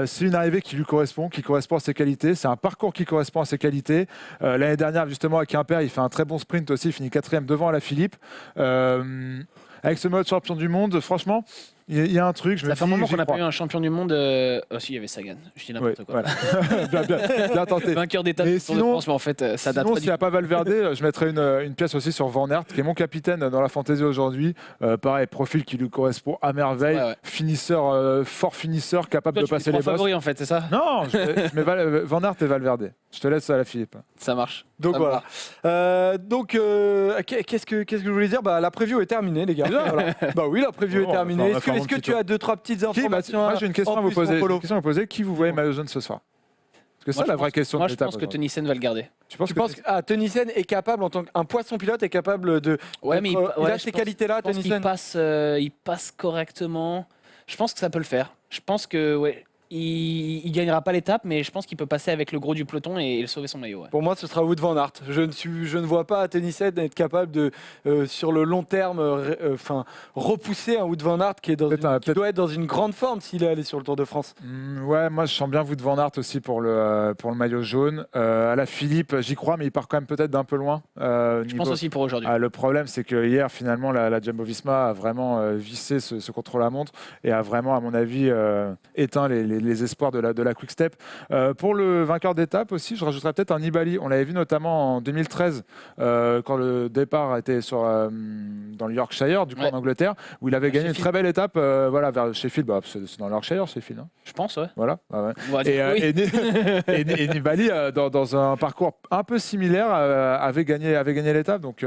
C'est une arrivée qui lui correspond, qui correspond à ses qualités. C'est un parcours qui correspond à ses qualités. L'année dernière, justement, à Quimper, il fait un très bon sprint aussi, il finit 4e devant Alaphilippe. Avec ce mode champion du monde, franchement, il y a un truc. Ça fait un moment qu'on n'a pas eu un champion du monde. Si, il y avait Sagan. Je dis n'importe quoi. Voilà. bien tenté. Vainqueur d'étape du Tour de France, mais en fait, ça date sinon, pas s'il n'y a pas Valverde, je mettrais une pièce aussi sur Van Aert, qui est mon capitaine dans la fantaisie aujourd'hui. Pareil, profil qui lui correspond à merveille. Ouais. Finisseur, fort finisseur, capable toi, de passer les bosses. favori, en fait, c'est ça? Non, je mets Van Aert et Valverde. Je te laisse à la Philippe. Ça marche. Donc ça voilà. Qu'est-ce que je voulais dire? La preview est terminée, les gars. Voilà. Oui, la preview est terminée. Est-ce que tu as 2-3 petites informations? Moi, j'ai une question à vous poser. Qui vous voyez maillot jaune ce soir? Parce que c'est la vraie question. Moi, je pense que Tonissen va le garder. Tu penses que Tonissen est capable, en tant qu'un poisson pilote, est capable de. Ouais, mais il a ces qualités-là, Tonissen. Il passe correctement. Je pense que ça peut le faire. Je pense que il gagnera pas l'étape, mais je pense qu'il peut passer avec le gros du peloton et sauver son maillot. Ouais. Pour moi, ce sera Wout van Aert. Je ne vois pas Tonissen être capable de, sur le long terme, repousser un Wout van Aert qui doit être dans une grande forme s'il est allé sur le Tour de France. Ouais, moi je sens bien Wout van Aert aussi pour le maillot jaune. Alaphilippe, j'y crois, mais il part quand même peut-être d'un peu loin. Je pense aussi pour aujourd'hui. Le problème, c'est que hier, finalement, la Jumbo-Visma a vraiment vissé ce contre-la-montre et a vraiment, à mon avis, éteint les espoirs de la Quick Step. Pour le vainqueur d'étape aussi, je rajouterais peut-être un Nibali. On l'avait vu notamment en 2013 quand le départ était dans le Yorkshire, du coup en Angleterre, où il avait gagné une très belle étape vers Sheffield. C'est dans le Yorkshire, Sheffield. Hein. Je pense, ouais. Voilà. Et Nibali, dans un parcours un peu similaire, avait gagné l'étape. Donc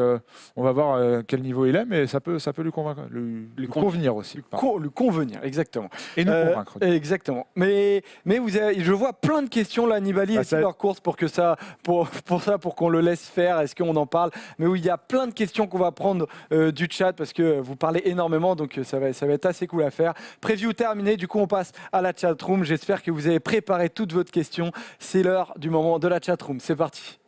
on va voir quel niveau il est, mais ça peut lui convaincre, lui convenir aussi. Lui convenir, exactement. Et nous convaincre. Exactement. Mais je vois plein de questions là, Nibali et leur course pour qu'on le laisse faire. Est-ce qu'on en parle? Mais oui, il y a plein de questions qu'on va prendre du chat parce que vous parlez énormément, donc ça va être assez cool à faire. Preview terminé, du coup on passe à la chatroom. J'espère que vous avez préparé toutes vos questions. C'est l'heure du moment de la chatroom. C'est parti.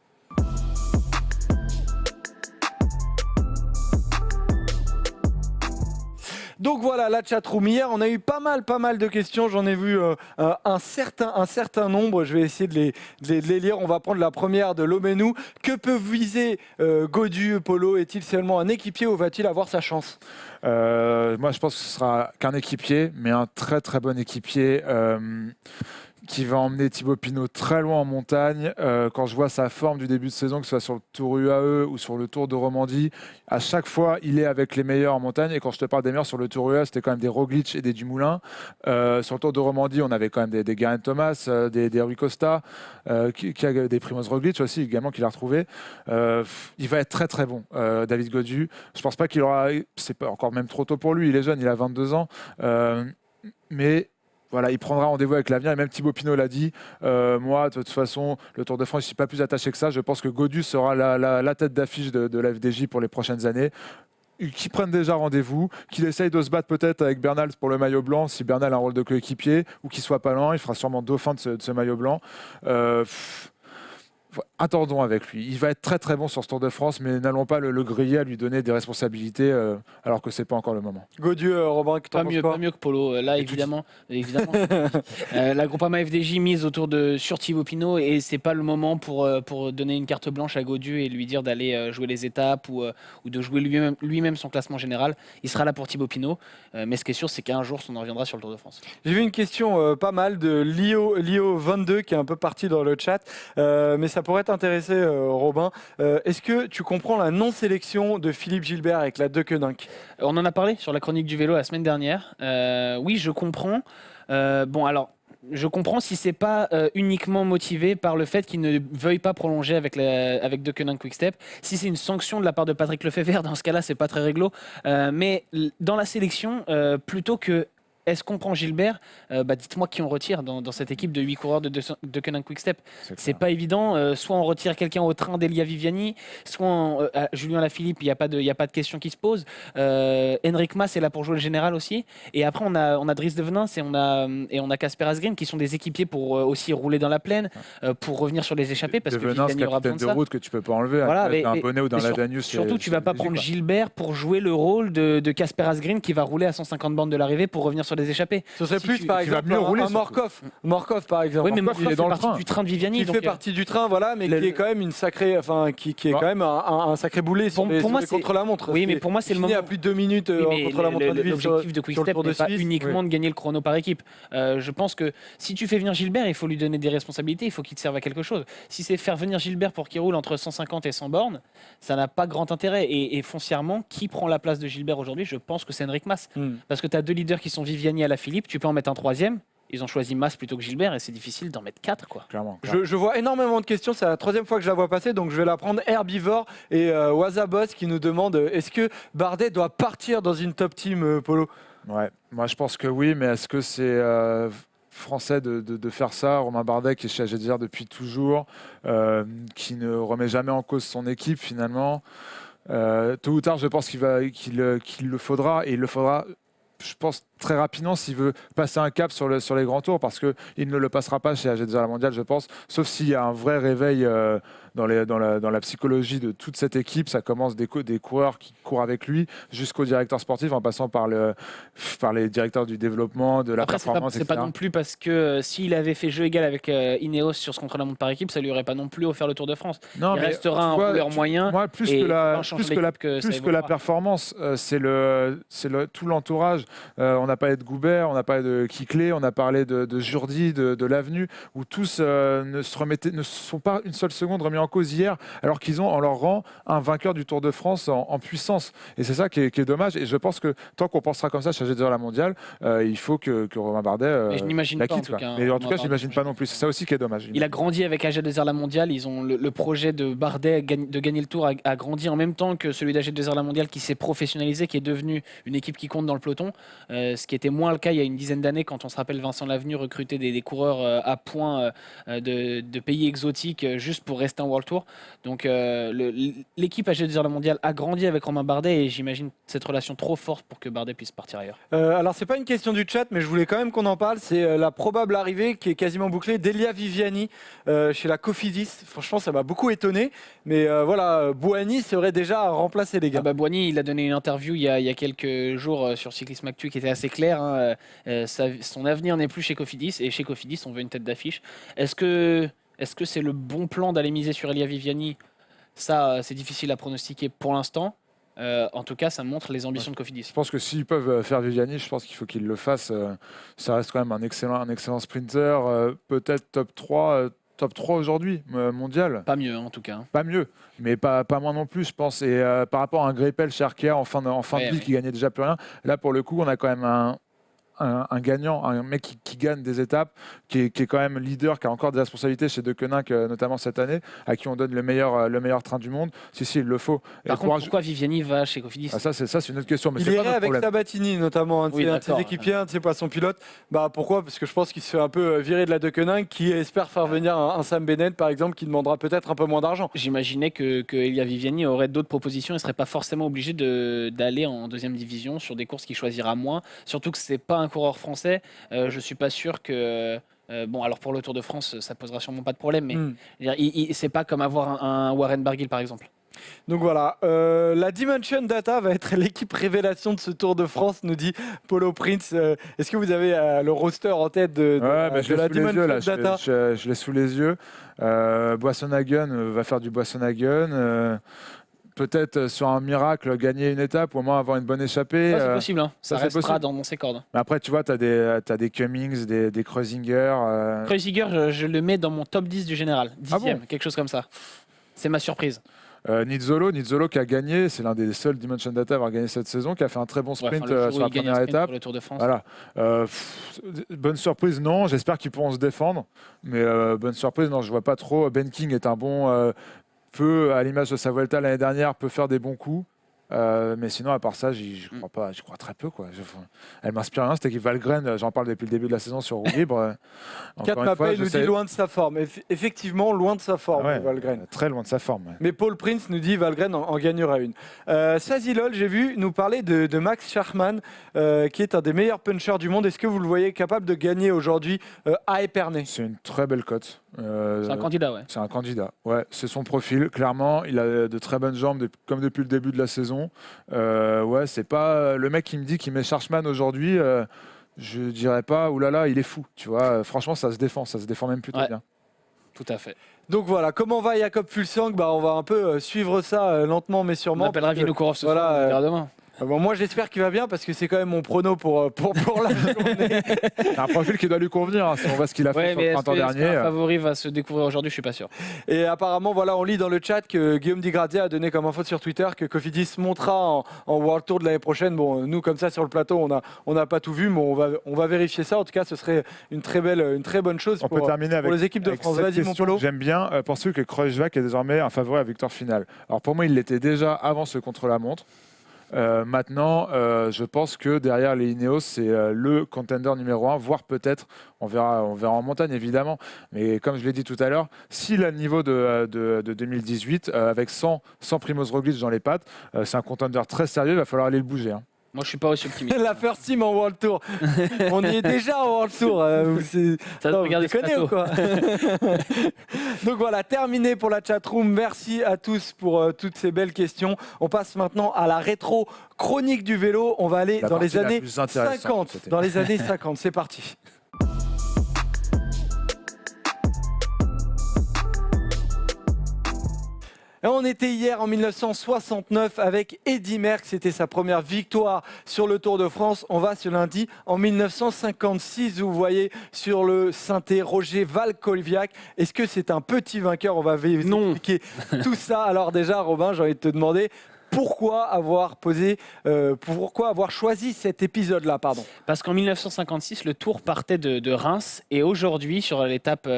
Donc voilà, la chatroom. Hier, on a eu pas mal de questions. J'en ai vu un certain nombre. Je vais essayer de les lire. On va prendre la première de Lomenou. Que peut viser Gaudu, Polo? Est-il seulement un équipier ou va-t-il avoir sa chance? Moi, je pense que ce sera qu'un équipier, mais un très très bon équipier. Qui va emmener Thibaut Pinot très loin en montagne. Quand je vois sa forme du début de saison, que ce soit sur le Tour UAE ou sur le Tour de Romandie, à chaque fois, il est avec les meilleurs en montagne. Et quand je te parle des meilleurs sur le Tour UAE, c'était quand même des Roglic et des Dumoulin. Sur le Tour de Romandie, on avait quand même des Geraint Thomas, des Rui Costa, qui a des Primoz Roglic aussi, également, qu'il a retrouvé. Il va être très très bon, David Gaudu. Je pense pas qu'il aura... C'est pas encore même trop tôt pour lui, il est jeune, il a 22 ans. Mais... Voilà, il prendra rendez-vous avec l'avenir et même Thibaut Pinot l'a dit. Moi, de toute façon, le Tour de France, je ne suis pas plus attaché que ça. Je pense que Gaudu sera la tête d'affiche de la FDJ pour les prochaines années. Qu'ils prennent déjà rendez-vous, qu'il essaye de se battre peut-être avec Bernal pour le maillot blanc, si Bernal a un rôle de coéquipier, ou qu'il soit pas lent, il fera sûrement dauphin de ce maillot blanc. attendons avec lui. Il va être très très bon sur ce Tour de France, mais n'allons pas le griller à lui donner des responsabilités alors que c'est pas encore le moment. Godieu, Robin, que t'en Pas penses mieux, quoi pas mieux que Polo. Là, évidemment. La Groupama FDJ mise sur Thibaut Pinot et c'est pas le moment pour donner une carte blanche à Godieu et lui dire d'aller jouer les étapes ou de jouer lui-même son classement général. Il sera là pour Thibaut Pinot. Mais ce qui est sûr, c'est qu'un jour, on en reviendra sur le Tour de France. J'ai vu une question pas mal de Lio22 qui est un peu parti dans le chat, mais ça pourrait t'intéresser, Robin. Est-ce que tu comprends la non-sélection de Philippe Gilbert avec la Deceuninck? On en a parlé sur la chronique du vélo la semaine dernière. Oui, je comprends. Bon, alors, je comprends si c'est pas uniquement motivé par le fait qu'il ne veuille pas prolonger avec Deceuninck Quick-Step. Si c'est une sanction de la part de Patrick Lefebvre, dans ce cas-là, c'est pas très réglo. Mais dans la sélection, plutôt que est-ce qu'on prend Gilbert, dites-moi qui on retire dans cette équipe de 8 coureurs de Deceuninck Quick-Step. C'est pas évident. Soit on retire quelqu'un au train d'Elia Viviani, soit Julien Lafilippe, il n'y a pas de question qui se pose. Henrik Mas est là pour jouer le général aussi. Et après, on a Dries de Venins et on a Casper Asgreen qui sont des équipiers pour aussi rouler dans la plaine, pour revenir sur les échappées. Parce que Viviani aura besoin de de route que tu peux pas enlever. Voilà, un bonnet ou dans la Danus. Surtout, tu vas pas prendre Gilbert pour jouer le rôle de Casper Asgreen qui va rouler à 150 bornes de l'arrivée pour revenir sur des échappées. Ce serait plus, par exemple, mieux rouler, un Morkov, par exemple. Oui, mais Morkov, Morkov il est dans fait le partie train. du train de Viviani. Qui fait partie du train, voilà, mais qui est quand même une sacrée, qui est quand même un sacré boulet sur les contre-la-montre. Oui, mais pour moi, c'est le moment. Il y a plus de 2 minutes contre-la-montre. L'objectif de Quick-Step n'est pas uniquement de gagner le chrono par équipe. Je pense que si tu fais venir Gilbert, il faut lui donner des responsabilités, il faut qu'il te serve à quelque chose. Si c'est faire venir Gilbert pour qu'il roule entre 150 et 100 bornes, ça n'a pas grand intérêt. Et foncièrement, qui prend la place de Gilbert aujourd'hui? Je pense que c'est Henrik Mas. Parce que tu as 2 leaders qui sont Viviani et Alaphilippe, tu peux en mettre un troisième. Ils ont choisi Mas plutôt que Gilbert et c'est difficile d'en mettre 4, quoi. Clairement. Je vois énormément de questions, c'est la 3e fois que je la vois passer, donc je vais la prendre. Herbivore et Wazabos qui nous demandent est-ce que Bardet doit partir dans une top team, Polo? Ouais, moi je pense que oui, mais est-ce que c'est français de faire ça? Romain Bardet qui est chez AG2R depuis toujours, qui ne remet jamais en cause son équipe finalement. Tôt ou tard, je pense qu'il le faudra, et il le faudra, je pense, très rapidement s'il veut passer un cap sur les grands tours, parce qu'il ne le passera pas chez AG2R La Mondiale, je pense, sauf s'il y a un vrai réveil dans la psychologie de toute cette équipe. Ça commence des coureurs qui courent avec lui jusqu'au directeur sportif, en passant par les directeurs du développement, de la performance, c'est pas non plus parce que s'il avait fait jeu égal avec Ineos sur ce contre-la-montre par équipe, ça lui aurait pas non plus offert le Tour de France. Non, il restera un rouleur moyen. Moi, plus que la performance, c'est tout l'entourage. On a parlé de Goubert, on a parlé de Kiklé, on a parlé de Jourdi, de l'Avenue, où tous ne sont pas une seule seconde remis en cause hier, alors qu'ils ont en leur rang un vainqueur du Tour de France en puissance. Et c'est ça qui est dommage. Et je pense que tant qu'on pensera comme ça chez AG2R La Mondiale, il faut que Romain Bardet je n'imagine la pas, quitte. Mais en tout cas, je n'imagine pas non plus. C'est ça aussi qui est dommage. Il a grandi avec AG2R La Mondiale. Ils ont le projet de Bardet de gagner le Tour a grandi en même temps que celui d'AG2R La Mondiale, qui s'est professionnalisé, qui est devenu une équipe qui compte dans le peloton. Ce qui était moins le cas il y a une dizaine d'années, quand on se rappelle Vincent Lavenu recruter des coureurs à point de pays exotiques juste pour rester en World Tour. Donc l'équipe AG2R La Mondiale a grandi avec Romain Bardet, et j'imagine cette relation trop forte pour que Bardet puisse partir ailleurs. Alors c'est pas une question du chat, mais je voulais quand même qu'on en parle. C'est la probable arrivée qui est quasiment bouclée d'Elia Viviani chez la Cofidis. Franchement, ça m'a beaucoup étonné, mais voilà, Bouhanni serait déjà à remplacer les gars. Bouhanni, il a donné une interview il y a quelques jours sur Cyclisme Actu qui était assez claire. Son avenir n'est plus chez Cofidis, et chez Cofidis, on veut une tête d'affiche. Est-ce que c'est le bon plan d'aller miser sur Elia Viviani? Ça, c'est difficile à pronostiquer pour l'instant. En tout cas, ça montre les ambitions de Cofidis. Je pense que s'ils peuvent faire Viviani, je pense qu'il faut qu'ils le fassent. Ça reste quand même un excellent sprinter, peut-être top 3 aujourd'hui, mondial. Pas mieux, en tout cas. Pas mieux, mais pas moins non plus, je pense. Et par rapport à un Greipel chez Arkea en fin de vie qui gagnait déjà plus rien, là, pour le coup, on a quand même un gagnant, un mec qui gagne des étapes, qui est quand même leader, qui a encore des responsabilités chez Deceuninck, notamment cette année, à qui on donne le meilleur train du monde. Si, il le faut. Par contre, pourquoi Viviani va chez Cofidis? Ça, c'est une autre question. Mais il c'est pas irait avec problème. Sabatini, notamment, un de ses équipiers, un de ses poissons pilotes. Pourquoi? Parce que je pense qu'il se fait un peu virer de la Deceuninck, qui espère faire venir un Sam Bennett, par exemple, qui demandera peut-être un peu moins d'argent. J'imaginais que Elia Viviani aurait d'autres propositions. Il ne serait pas forcément obligé d'aller en deuxième division sur des courses qu'il choisira moins. Surtout que c'est pas un coureur français. Je suis pas sûr que Bon, alors pour le Tour de France, ça posera sûrement pas de problème, mais Mm. c'est pas comme avoir un Warren Barguil par exemple. Donc voilà, la Dimension Data va être l'équipe révélation de ce Tour de France, nous dit Polo Prince. Est-ce que vous avez le roster en tête de je la l'ai sous les Dimension yeux, là. Data? Je l'ai sous les yeux. Boissonhagen va faire du Boissonhagen. Peut-être sur un miracle gagner une étape ou au moins avoir une bonne échappée. Ouais, c'est possible, hein. Ça c'est restera possible. dans ses cordes. Mais après, tu vois, tu as des Cummings, des Kreuziger. Kreuziger, je le mets dans mon top 10 du général. 10e, quelque chose comme ça. C'est ma surprise. Nizzolo qui a gagné, c'est l'un des seuls Dimension Data à avoir gagné cette saison, qui a fait un très bon sprint Le jour sur où la il gagne un première sprint étape. pour le Tour de France. Voilà. Bonne surprise, non. J'espère qu'ils pourront se défendre. Mais bonne surprise, non, je vois pas trop. Ben King est un bon. Peut, à l'image de sa Vuelta l'année dernière, peut faire des bons coups. Mais sinon, à part ça, j'y crois pas. J'y crois très peu. Elle m'inspire rien. Cette équipe Valgren, j'en parle depuis le début de la saison sur roue libre. Kat Mapei nous dit loin de sa forme. Effectivement, loin de sa forme, Valgren. Très loin de sa forme. Ouais. Mais Paul Prince nous dit Valgren en gagnera une. Sazilol, j'ai vu nous parler de Max Schachmann, qui est un des meilleurs punchers du monde. Est-ce que vous le voyez capable de gagner aujourd'hui à Épernay? C'est une très belle cote. C'est un candidat, ouais. C'est un candidat. Ouais, c'est son profil. Clairement, il a de très bonnes jambes, comme depuis le début de la saison. Ouais, c'est pas le mec qui me dit qu'il met Schachmann aujourd'hui. Je dirais pas, oulala, il est fou. Tu vois, franchement, ça se défend même plutôt bien. Tout à fait. Donc voilà, comment va Jakob Fuglsang? On va un peu suivre ça lentement mais sûrement. On appellera Vinokourov ce soir, on verra demain. Bon, moi j'espère qu'il va bien parce que c'est quand même mon prono pour la journée. C'est un profil qui doit lui convenir, hein, si on voit ce qu'il a fait sur le printemps dernier. Un favori va se découvrir aujourd'hui, je suis pas sûr. Et apparemment, voilà, on lit dans le chat que Guillaume Di Grazia a donné comme info sur Twitter que Cofidis montera en World Tour de l'année prochaine. Bon, nous comme ça sur le plateau, on n'a pas tout vu, mais on va vérifier ça. En tout cas, ce serait une très bonne chose on peut terminer pour les équipes de France. Vas-y, mon Polo. J'aime bien. Pensez-vous que Kreuzvak est désormais un favori à victoire finale? Alors pour moi, il l'était déjà avant ce contre-la-montre. Maintenant, je pense que derrière les Ineos, c'est le contender numéro 1, voire peut-être, on verra en montagne évidemment, mais comme je l'ai dit tout à l'heure, s'il a le niveau de 2018, avec 100 Primoz Roglic dans les pattes, c'est un contender très sérieux, il va falloir aller le bouger. Hein. Moi, je suis pas aussi optimiste. La first team en World Tour. On y est déjà en World Tour. Ça doit regarder ce plateau. quoi. Donc voilà, terminé pour la chatroom. Merci à tous pour toutes ces belles questions. On passe maintenant à la rétro chronique du vélo. On va aller dans les années 50. Dans les années 50, c'est parti. Et on était hier en 1969 avec Eddy Merckx, c'était sa première victoire sur le Tour de France. On va ce lundi en 1956, vous voyez sur le synthé Roger Valkoviak. Est-ce que c'est un petit vainqueur? On va expliquer tout ça. Alors déjà, Robin, j'ai envie de te demander... Pourquoi avoir choisi cet épisode-là, pardon? Parce qu'en 1956, le Tour partait de Reims et aujourd'hui, sur l'étape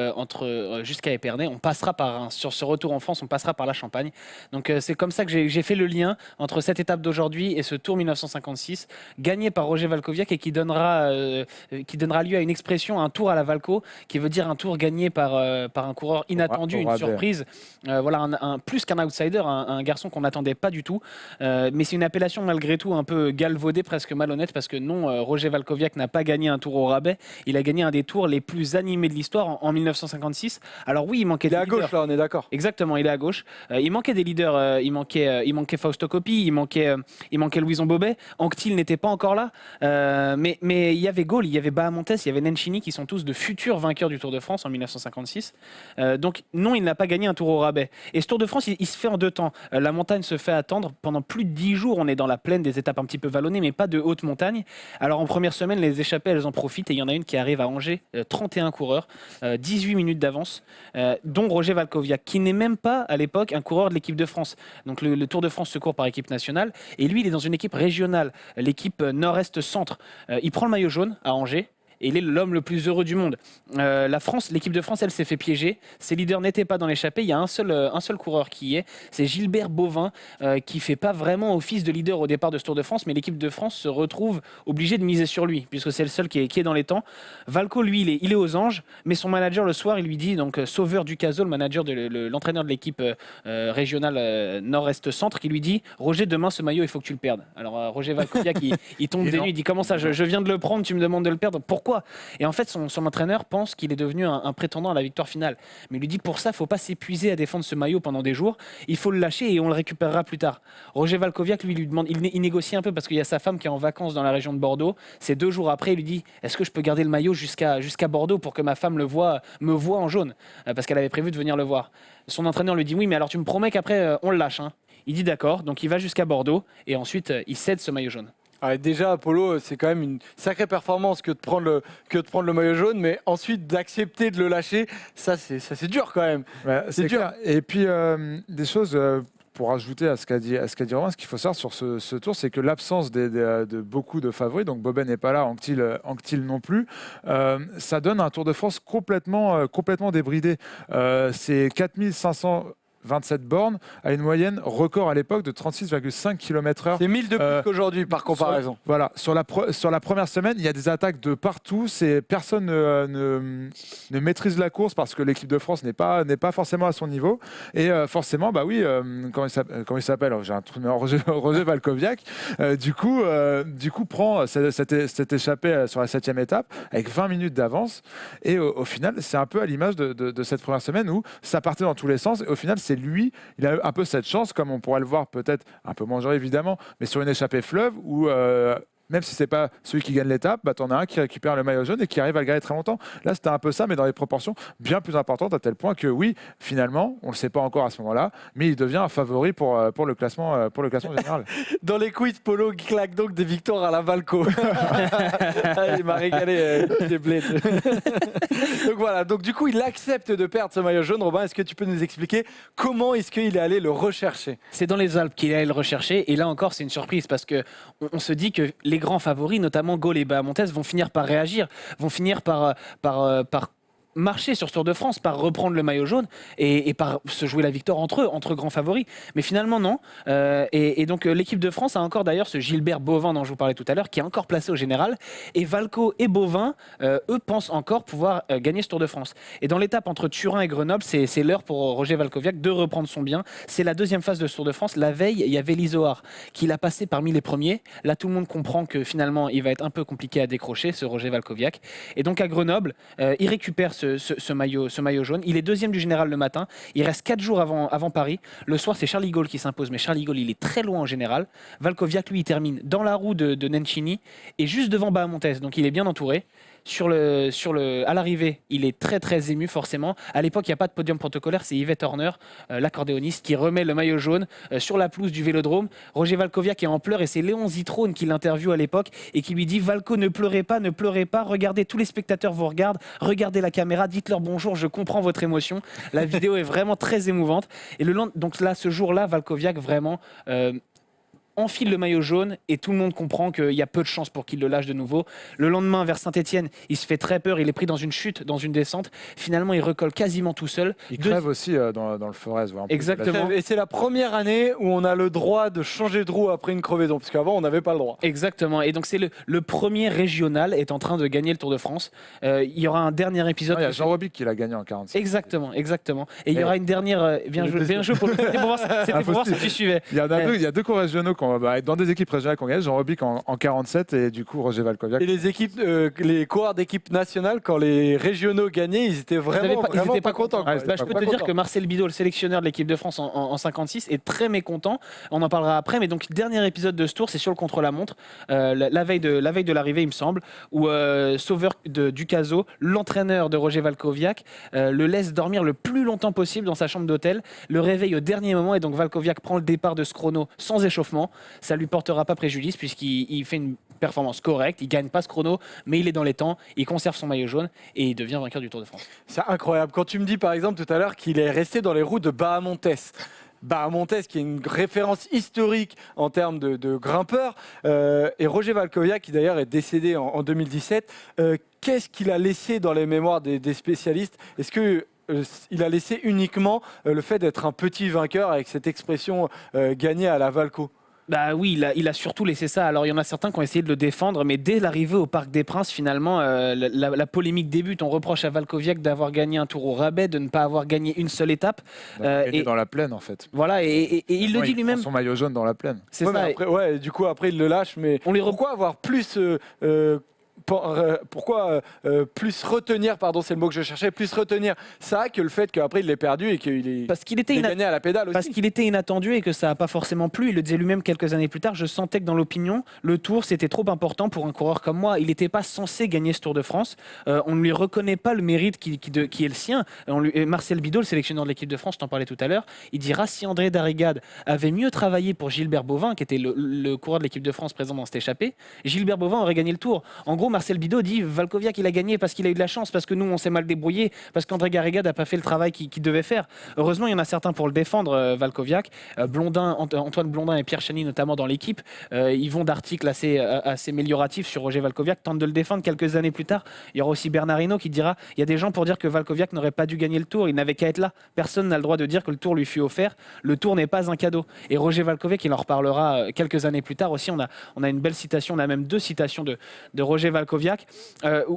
jusqu'à Épernay, on passera par Reims. Sur ce retour en France, on passera par la Champagne. Donc c'est comme ça que j'ai fait le lien entre cette étape d'aujourd'hui et ce Tour 1956, gagné par Roger Valkoviak et qui donnera lieu à une expression, un tour à la Valco, qui veut dire un tour gagné par un coureur inattendu, une surprise. Voilà, plus qu'un outsider, un garçon qu'on n'attendait pas du tout. Mais c'est une appellation malgré tout un peu galvaudée, presque malhonnête, parce que non, Roger Valkoviak n'a pas gagné un tour au rabais. Il a gagné un des tours les plus animés de l'histoire en 1956. Alors oui, il manquait des leaders. Il est à gauche là, on est d'accord. Exactement, il est à gauche. Il manquait des leaders. Il manquait Fausto Coppi, il manquait Louison Bobet. Anctil n'était pas encore là. Mais il y avait Gaulle, il y avait Bahamontes, il y avait Nencini qui sont tous de futurs vainqueurs du Tour de France en 1956. Donc non, il n'a pas gagné un tour au rabais. Et ce Tour de France, il se fait en deux temps. La montagne se fait attendre. Pendant plus de 10 jours, on est dans la plaine, des étapes un petit peu vallonnées, mais pas de haute montagne. Alors en première semaine, les échappées, elles en profitent. Et il y en a une qui arrive à Angers, 31 coureurs, 18 minutes d'avance, dont Roger Valkoviak, qui n'est même pas à l'époque un coureur de l'équipe de France. Donc le Tour de France se court par équipe nationale. Et lui, il est dans une équipe régionale, l'équipe Nord-Est Centre. Il prend le maillot jaune à Angers. Et il est l'homme le plus heureux du monde. L'équipe de France, elle s'est fait piéger. Ses leaders n'étaient pas dans l'échappée. Il y a un seul coureur qui y est. C'est Gilbert Bovin, qui fait pas vraiment office de leader au départ de ce Tour de France, mais l'équipe de France se retrouve obligée de miser sur lui, puisque c'est le seul qui est dans les temps. Valco, lui, il est aux anges, mais son manager, le soir, il lui dit, donc Sauveur Ducazo, le manager l'entraîneur de l'équipe régionale Nord-Est Centre, qui lui dit, Roger, demain, ce maillot, il faut que tu le perdes. Alors Roger Valkoviak, il tombe des nues, il dit, comment ça, je viens de le prendre, tu me demandes de le perdre, pourquoi pourquoi. Et en fait, son entraîneur pense qu'il est devenu un prétendant à la victoire finale. Mais il lui dit pour ça, il ne faut pas s'épuiser à défendre ce maillot pendant des jours. Il faut le lâcher et on le récupérera plus tard. Roger Valkoviak, lui demande, il négocie un peu parce qu'il y a sa femme qui est en vacances dans la région de Bordeaux. C'est 2 jours après, il lui dit est-ce que je peux garder le maillot jusqu'à Bordeaux pour que ma femme me voie en jaune parce qu'elle avait prévu de venir le voir. Son entraîneur lui dit oui, mais alors tu me promets qu'après on le lâche. Il dit d'accord, donc il va jusqu'à Bordeaux et ensuite il cède ce maillot jaune. Ouais, déjà, Apollo, c'est quand même une sacrée performance que de prendre le maillot jaune, mais ensuite d'accepter de le lâcher, ça c'est dur quand même. Ouais, c'est dur. clair. Et puis, des choses pour ajouter à ce qu'a dit Romain, ce qu'il faut savoir sur ce tour, c'est que l'absence de beaucoup de favoris, donc Bobet n'est pas là, Anctil non plus, ça donne un Tour de France complètement débridé. C'est 4527 bornes à une moyenne record à l'époque de 36,5 km/h. C'est 1000 de plus qu'aujourd'hui par comparaison. Sur la première semaine, il y a des attaques de partout. Personne ne maîtrise la course parce que l'équipe de France n'est pas forcément à son niveau. Et forcément, bah oui, comment il s'appelle J'ai un trou de mémoire, Roger Valkoviak. Du coup, prend cette échappée sur la 7e étape avec 20 minutes d'avance. Et au final, c'est un peu à l'image de cette première semaine où ça partait dans tous les sens. Et au final, c'est lui, il a un peu cette chance, comme on pourrait le voir peut-être un peu moins évidemment, mais sur une échappée fleuve où même si c'est pas celui qui gagne l'étape, bah, t'en as un qui récupère le maillot jaune et qui arrive à le garder très longtemps. Là, c'était un peu ça, mais dans des proportions bien plus importantes, à tel point que oui, finalement, on le sait pas encore à ce moment-là, mais il devient un favori pour le classement général. Dans les quiz, Polo claque donc des victoires à la Valco. Il m'a régalé, des blés. Donc voilà, donc du coup, il accepte de perdre ce maillot jaune. Robin, est-ce que tu peux nous expliquer comment est-ce qu'il est allé le rechercher ? C'est dans les Alpes qu'il est allé le rechercher, et là encore, c'est une surprise parce que on se dit que les grands favoris, notamment Gaul et Bahamontes, vont finir par réagir, vont finir par marcher sur ce Tour de France, par reprendre le maillot jaune et par se jouer la victoire entre eux, entre grands favoris. Mais finalement, non. Et donc, l'équipe de France a encore d'ailleurs ce Gilbert Bovin dont je vous parlais tout à l'heure, qui est encore placé au général. Et Valco et Bovin, eux, pensent encore pouvoir gagner ce Tour de France. Et dans l'étape entre Turin et Grenoble, c'est l'heure pour Roger Valkoviak de reprendre son bien. C'est la deuxième phase de ce Tour de France. La veille, il y avait l'Izoard qui l'a passé parmi les premiers. Là, tout le monde comprend que finalement, il va être un peu compliqué à décrocher, ce Roger Valkoviak. Et donc, à Grenoble, il récupère ce maillot jaune. Il est deuxième du général le matin. Il reste 4 jours avant Paris. Le soir, c'est Charlie Gaulle qui s'impose, mais Charlie Gaulle, il est très loin en général. Valkoviak, lui, il termine dans la roue de Nencini et juste devant Bahamontes. Donc, il est bien entouré. À l'arrivée, il est très très ému forcément. À l'époque, il n'y a pas de podium protocolaire, c'est Yvette Horner, l'accordéoniste, qui remet le maillot jaune sur la pelouse du Vélodrome. Roger Valkoviak est en pleurs et c'est Léon Zitrone qui l'interviewe à l'époque et qui lui dit Valko, ne pleurez pas, regardez, tous les spectateurs vous regardent, regardez la caméra, dites-leur bonjour, je comprends votre émotion. La vidéo est vraiment très émouvante. Et donc là, ce jour-là, Valkoviak vraiment enfile le maillot jaune et tout le monde comprend qu'il y a peu de chances pour qu'il le lâche de nouveau. Le lendemain, vers Saint-Etienne, il se fait très peur, il est pris dans une chute, dans une descente. Finalement, il recolle quasiment tout seul. Il crève aussi dans le Forez. Exactement. Et c'est la première année où on a le droit de changer de roue après une crevaison, parce qu'avant, on n'avait pas le droit. Exactement. Et donc, c'est le premier régional est en train de gagner le Tour de France. Il y aura un dernier épisode. Il y a Jean Robic qui l'a gagné en 47. Exactement. Et il y aura une dernière. Bien joué pour c'était pour voir si tu suivais. Il y a deux co-régionaux dans des équipes régionales qu'on gagne, Jean Robic en 47 et du coup Roger Valkoviak. Et les coureurs d'équipe nationale, quand les régionaux gagnaient, ils étaient vraiment pas contents. Je peux te dire que Marcel Bidot, le sélectionneur de l'équipe de France en 56, est très mécontent. On en parlera après, mais donc dernier épisode de ce tour, c'est sur le contre-la-montre, la veille de l'arrivée, il me semble, où Sauveur Ducaso, l'entraîneur de Roger Valkoviak, le laisse dormir le plus longtemps possible dans sa chambre d'hôtel, le réveille au dernier moment et donc Valkoviak prend le départ de ce chrono sans échauffement. Ça lui portera pas préjudice puisqu'il fait une performance correcte, il gagne pas ce chrono, mais il est dans les temps, il conserve son maillot jaune et il devient vainqueur du Tour de France. C'est incroyable. Quand tu me dis par exemple tout à l'heure qu'il est resté dans les roues de Bahamontes, qui est une référence historique en termes de grimpeur, et Roger Valkoviak qui d'ailleurs est décédé en 2017, qu'est-ce qu'il a laissé dans les mémoires des spécialistes ? Est-ce que il a laissé uniquement le fait d'être un petit vainqueur avec cette expression gagnée à la Valco ? Bah oui, il a surtout laissé ça. Alors il y en a certains qui ont essayé de le défendre, mais dès l'arrivée au Parc des Princes, finalement, la polémique débute. On reproche à Valkoviak d'avoir gagné un Tour au rabais, de ne pas avoir gagné une seule étape. Et dans la plaine en fait. Voilà, et il le dit lui-même. Son maillot jaune dans la plaine. C'est ça. Du coup après il le lâche, mais pourquoi avoir plus pourquoi plus retenir, pardon, c'est le mot que je cherchais, plus retenir ça que le fait qu'après il l'ait perdu et qu'il est Parce qu'il était gagné à la pédale aussi. Parce qu'il était inattendu et que ça n'a pas forcément plu. Il le disait lui-même quelques années plus tard. Je sentais que dans l'opinion, le Tour, c'était trop important pour un coureur comme moi. Il n'était pas censé gagner ce Tour de France. On ne lui reconnaît pas le mérite qui est le sien. Et Marcel Bidot, le sélectionneur de l'équipe de France, je t'en parlais tout à l'heure, il dira si André Darrigade avait mieux travaillé pour Gilbert Bovin, qui était le coureur de l'équipe de France présent dans cette échappée, Gilbert Bovin aurait gagné le Tour. En gros, Marcel Bidot dit Valkoviak, il a gagné parce qu'il a eu de la chance, parce que nous, on s'est mal débrouillé, parce qu'André Darrigade n'a pas fait le travail qu'il devait faire. Heureusement, il y en a certains pour le défendre, Valkoviak. Antoine Blondin et Pierre Chany, notamment dans l'équipe, ils vont d'articles assez amélioratifs sur Roger Valkoviak, tentent de le défendre. Quelques années plus tard, il y aura aussi Bernard Hinault qui dira il y a des gens pour dire que Valkoviak n'aurait pas dû gagner le Tour, il n'avait qu'à être là. Personne n'a le droit de dire que le Tour lui fut offert. Le Tour n'est pas un cadeau. Et Roger Valkoviak, il en reparlera quelques années plus tard aussi. On a une belle citation, on a même 2 citations de Roger Valkoviak,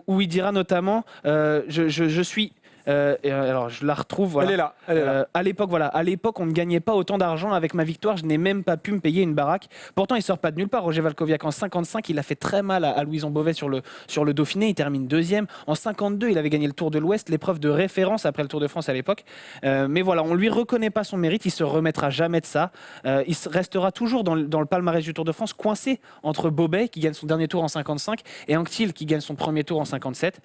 où il dira notamment je suis. Alors je la retrouve. Voilà. Elle est là. À l'époque, on ne gagnait pas autant d'argent avec ma victoire. Je n'ai même pas pu me payer une baraque. Pourtant, il sort pas de nulle part. Roger Valkoviak en 55, il a fait très mal à Louison Beauvais sur le Dauphiné. Il termine 2e. En 52, il avait gagné le Tour de l'Ouest, l'épreuve de référence après le Tour de France à l'époque. Mais voilà, on lui reconnaît pas son mérite. Il se remettra jamais de ça. Il restera toujours dans le palmarès du Tour de France, coincé entre Beauvais qui gagne son dernier Tour en 55 et Anquetil qui gagne son premier Tour en 57.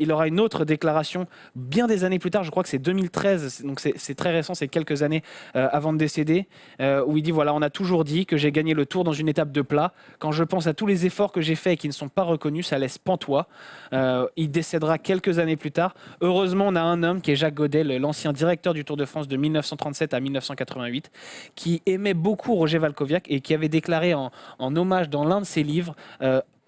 Il aura une autre déclaration bien des années plus tard, je crois que c'est 2013, donc c'est très récent, c'est quelques années avant de décéder, où il dit voilà, on a toujours dit que j'ai gagné le Tour dans une étape de plat. Quand je pense à tous les efforts que j'ai faits et qui ne sont pas reconnus, ça laisse pantois. Il décédera quelques années plus tard. Heureusement, on a un homme qui est Jacques Godet, l'ancien directeur du Tour de France de 1937 à 1988, qui aimait beaucoup Roger Valkoviak et qui avait déclaré en hommage dans l'un de ses livres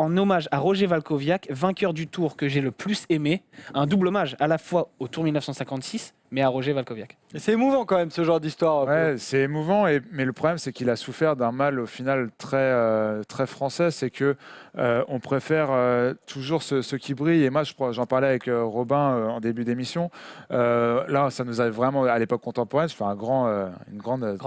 en hommage à Roger Valkoviak, vainqueur du Tour que j'ai le plus aimé, un double hommage à la fois au Tour 1956, mais à Roger Valkoviak. Et c'est émouvant quand même ce genre d'histoire. Ouais, c'est émouvant, mais le problème c'est qu'il a souffert d'un mal au final très français, c'est que on préfère toujours ceux qui brillent. Et moi, j'en parlais avec Robin en début d'émission. Là, ça nous a vraiment à l'époque contemporaine, je fais un grand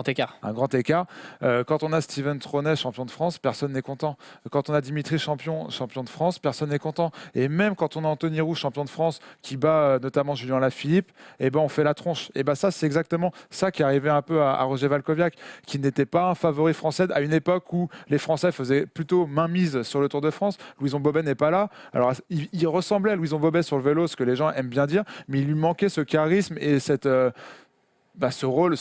écart. Un grand écart. Quand on a Steven Tronet, champion de France, personne n'est content. Quand on a Dimitri champion de France, personne n'est content. Et même quand on a Anthony Roux, champion de France, qui bat notamment Julien Lafilippe, et ben on fait la tronche. Et ben ça, c'est exactement ça qui arrivait un peu à Roger Valkoviak, qui n'était pas un favori français à une époque où les Français faisaient plutôt mainmise sur le Tour de France. Louison Bobet n'est pas là. Alors, il ressemblait à Louison Bobet sur le vélo, ce que les gens aiment bien dire, mais il lui manquait ce charisme et ce rôle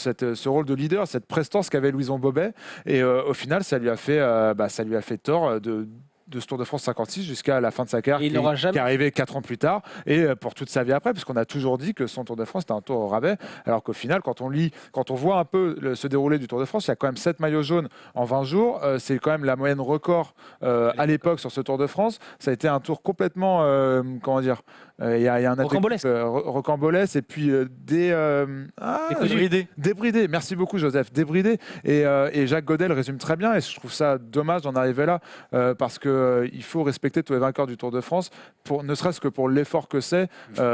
de leader, cette prestance qu'avait Louison Bobet. Et au final, ça lui a fait tort de ce Tour de France 56 jusqu'à la fin de sa carrière, qui est arrivé 4 ans plus tard, et pour toute sa vie après, puisqu'on a toujours dit que son Tour de France était un tour au rabais, alors qu'au final, quand on voit un peu se dérouler du Tour de France, il y a quand même 7 maillots jaunes en 20 jours, c'est quand même la moyenne record à l'époque sur ce Tour de France. Ça a été un tour complètement, il y a un rocambolesque, et puis débridé. Merci beaucoup, Joseph. Débridé. Et Jacques Godet le résume très bien, et je trouve ça dommage d'en arriver là, parce que il faut respecter tous les vainqueurs du Tour de France, ne serait-ce que pour l'effort que c'est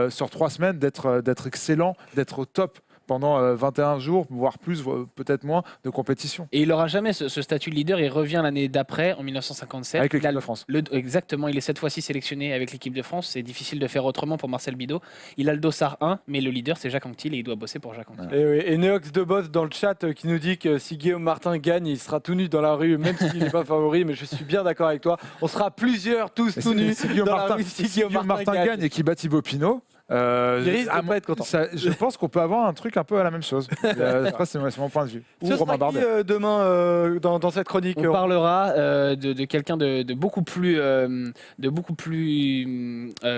sur 3 semaines d'être excellent, d'être au top pendant 21 jours, voire plus, peut-être moins, de compétition. Et il n'aura jamais ce statut de leader. Il revient l'année d'après, en 1957. Avec l'équipe de France. Exactement, il est cette fois-ci sélectionné avec l'équipe de France. C'est difficile de faire autrement pour Marcel Bidot. Il a le dossard 1, mais le leader, c'est Jacques Anquetil et il doit bosser pour Jacques Anquetil. Et Neox de Boss dans le chat qui nous dit que si Guillaume Martin gagne, il sera tout nu dans la rue, même s'il n'est pas favori. Mais je suis bien d'accord avec toi. On sera plusieurs, tous tout nus dans la rue si Guillaume Martin gagne et qui bat Thibaut Pinot. Il risque de pas être content. Je pense qu'on peut avoir un truc un peu à la même chose. C'est mon point de vue. Ce sera qui demain dans cette chronique? On parlera de quelqu'un de beaucoup plus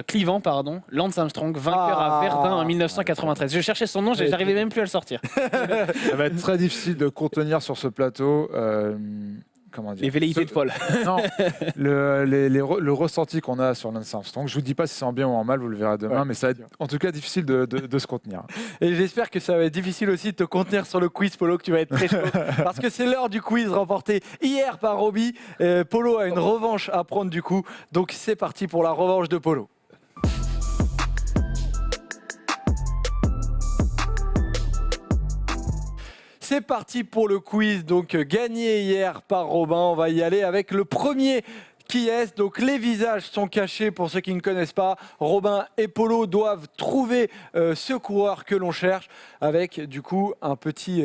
clivant, Lance Armstrong, vainqueur à Verdun en 1993. Je cherchais son nom, j'arrivais même plus à le sortir. Ça va être très difficile de contenir sur ce plateau. Comment dire, les velléités de Paul. Non, le ressenti qu'on a sur Lance Armstrong. Je ne vous dis pas si c'est en bien ou en mal, vous le verrez demain, mais ça va être en tout cas difficile de se contenir. Et j'espère que ça va être difficile aussi de te contenir sur le quiz, Polo, que tu vas être très chaud. Parce que c'est l'heure du quiz remporté hier par Roby. Polo a une revanche à prendre du coup. Donc c'est parti pour la revanche de Polo. C'est parti pour le quiz, donc gagné hier par Robin. On va y aller avec le premier qui est-ce. Donc les visages sont cachés pour ceux qui ne connaissent pas. Robin et Polo doivent trouver ce coureur que l'on cherche avec du coup un petit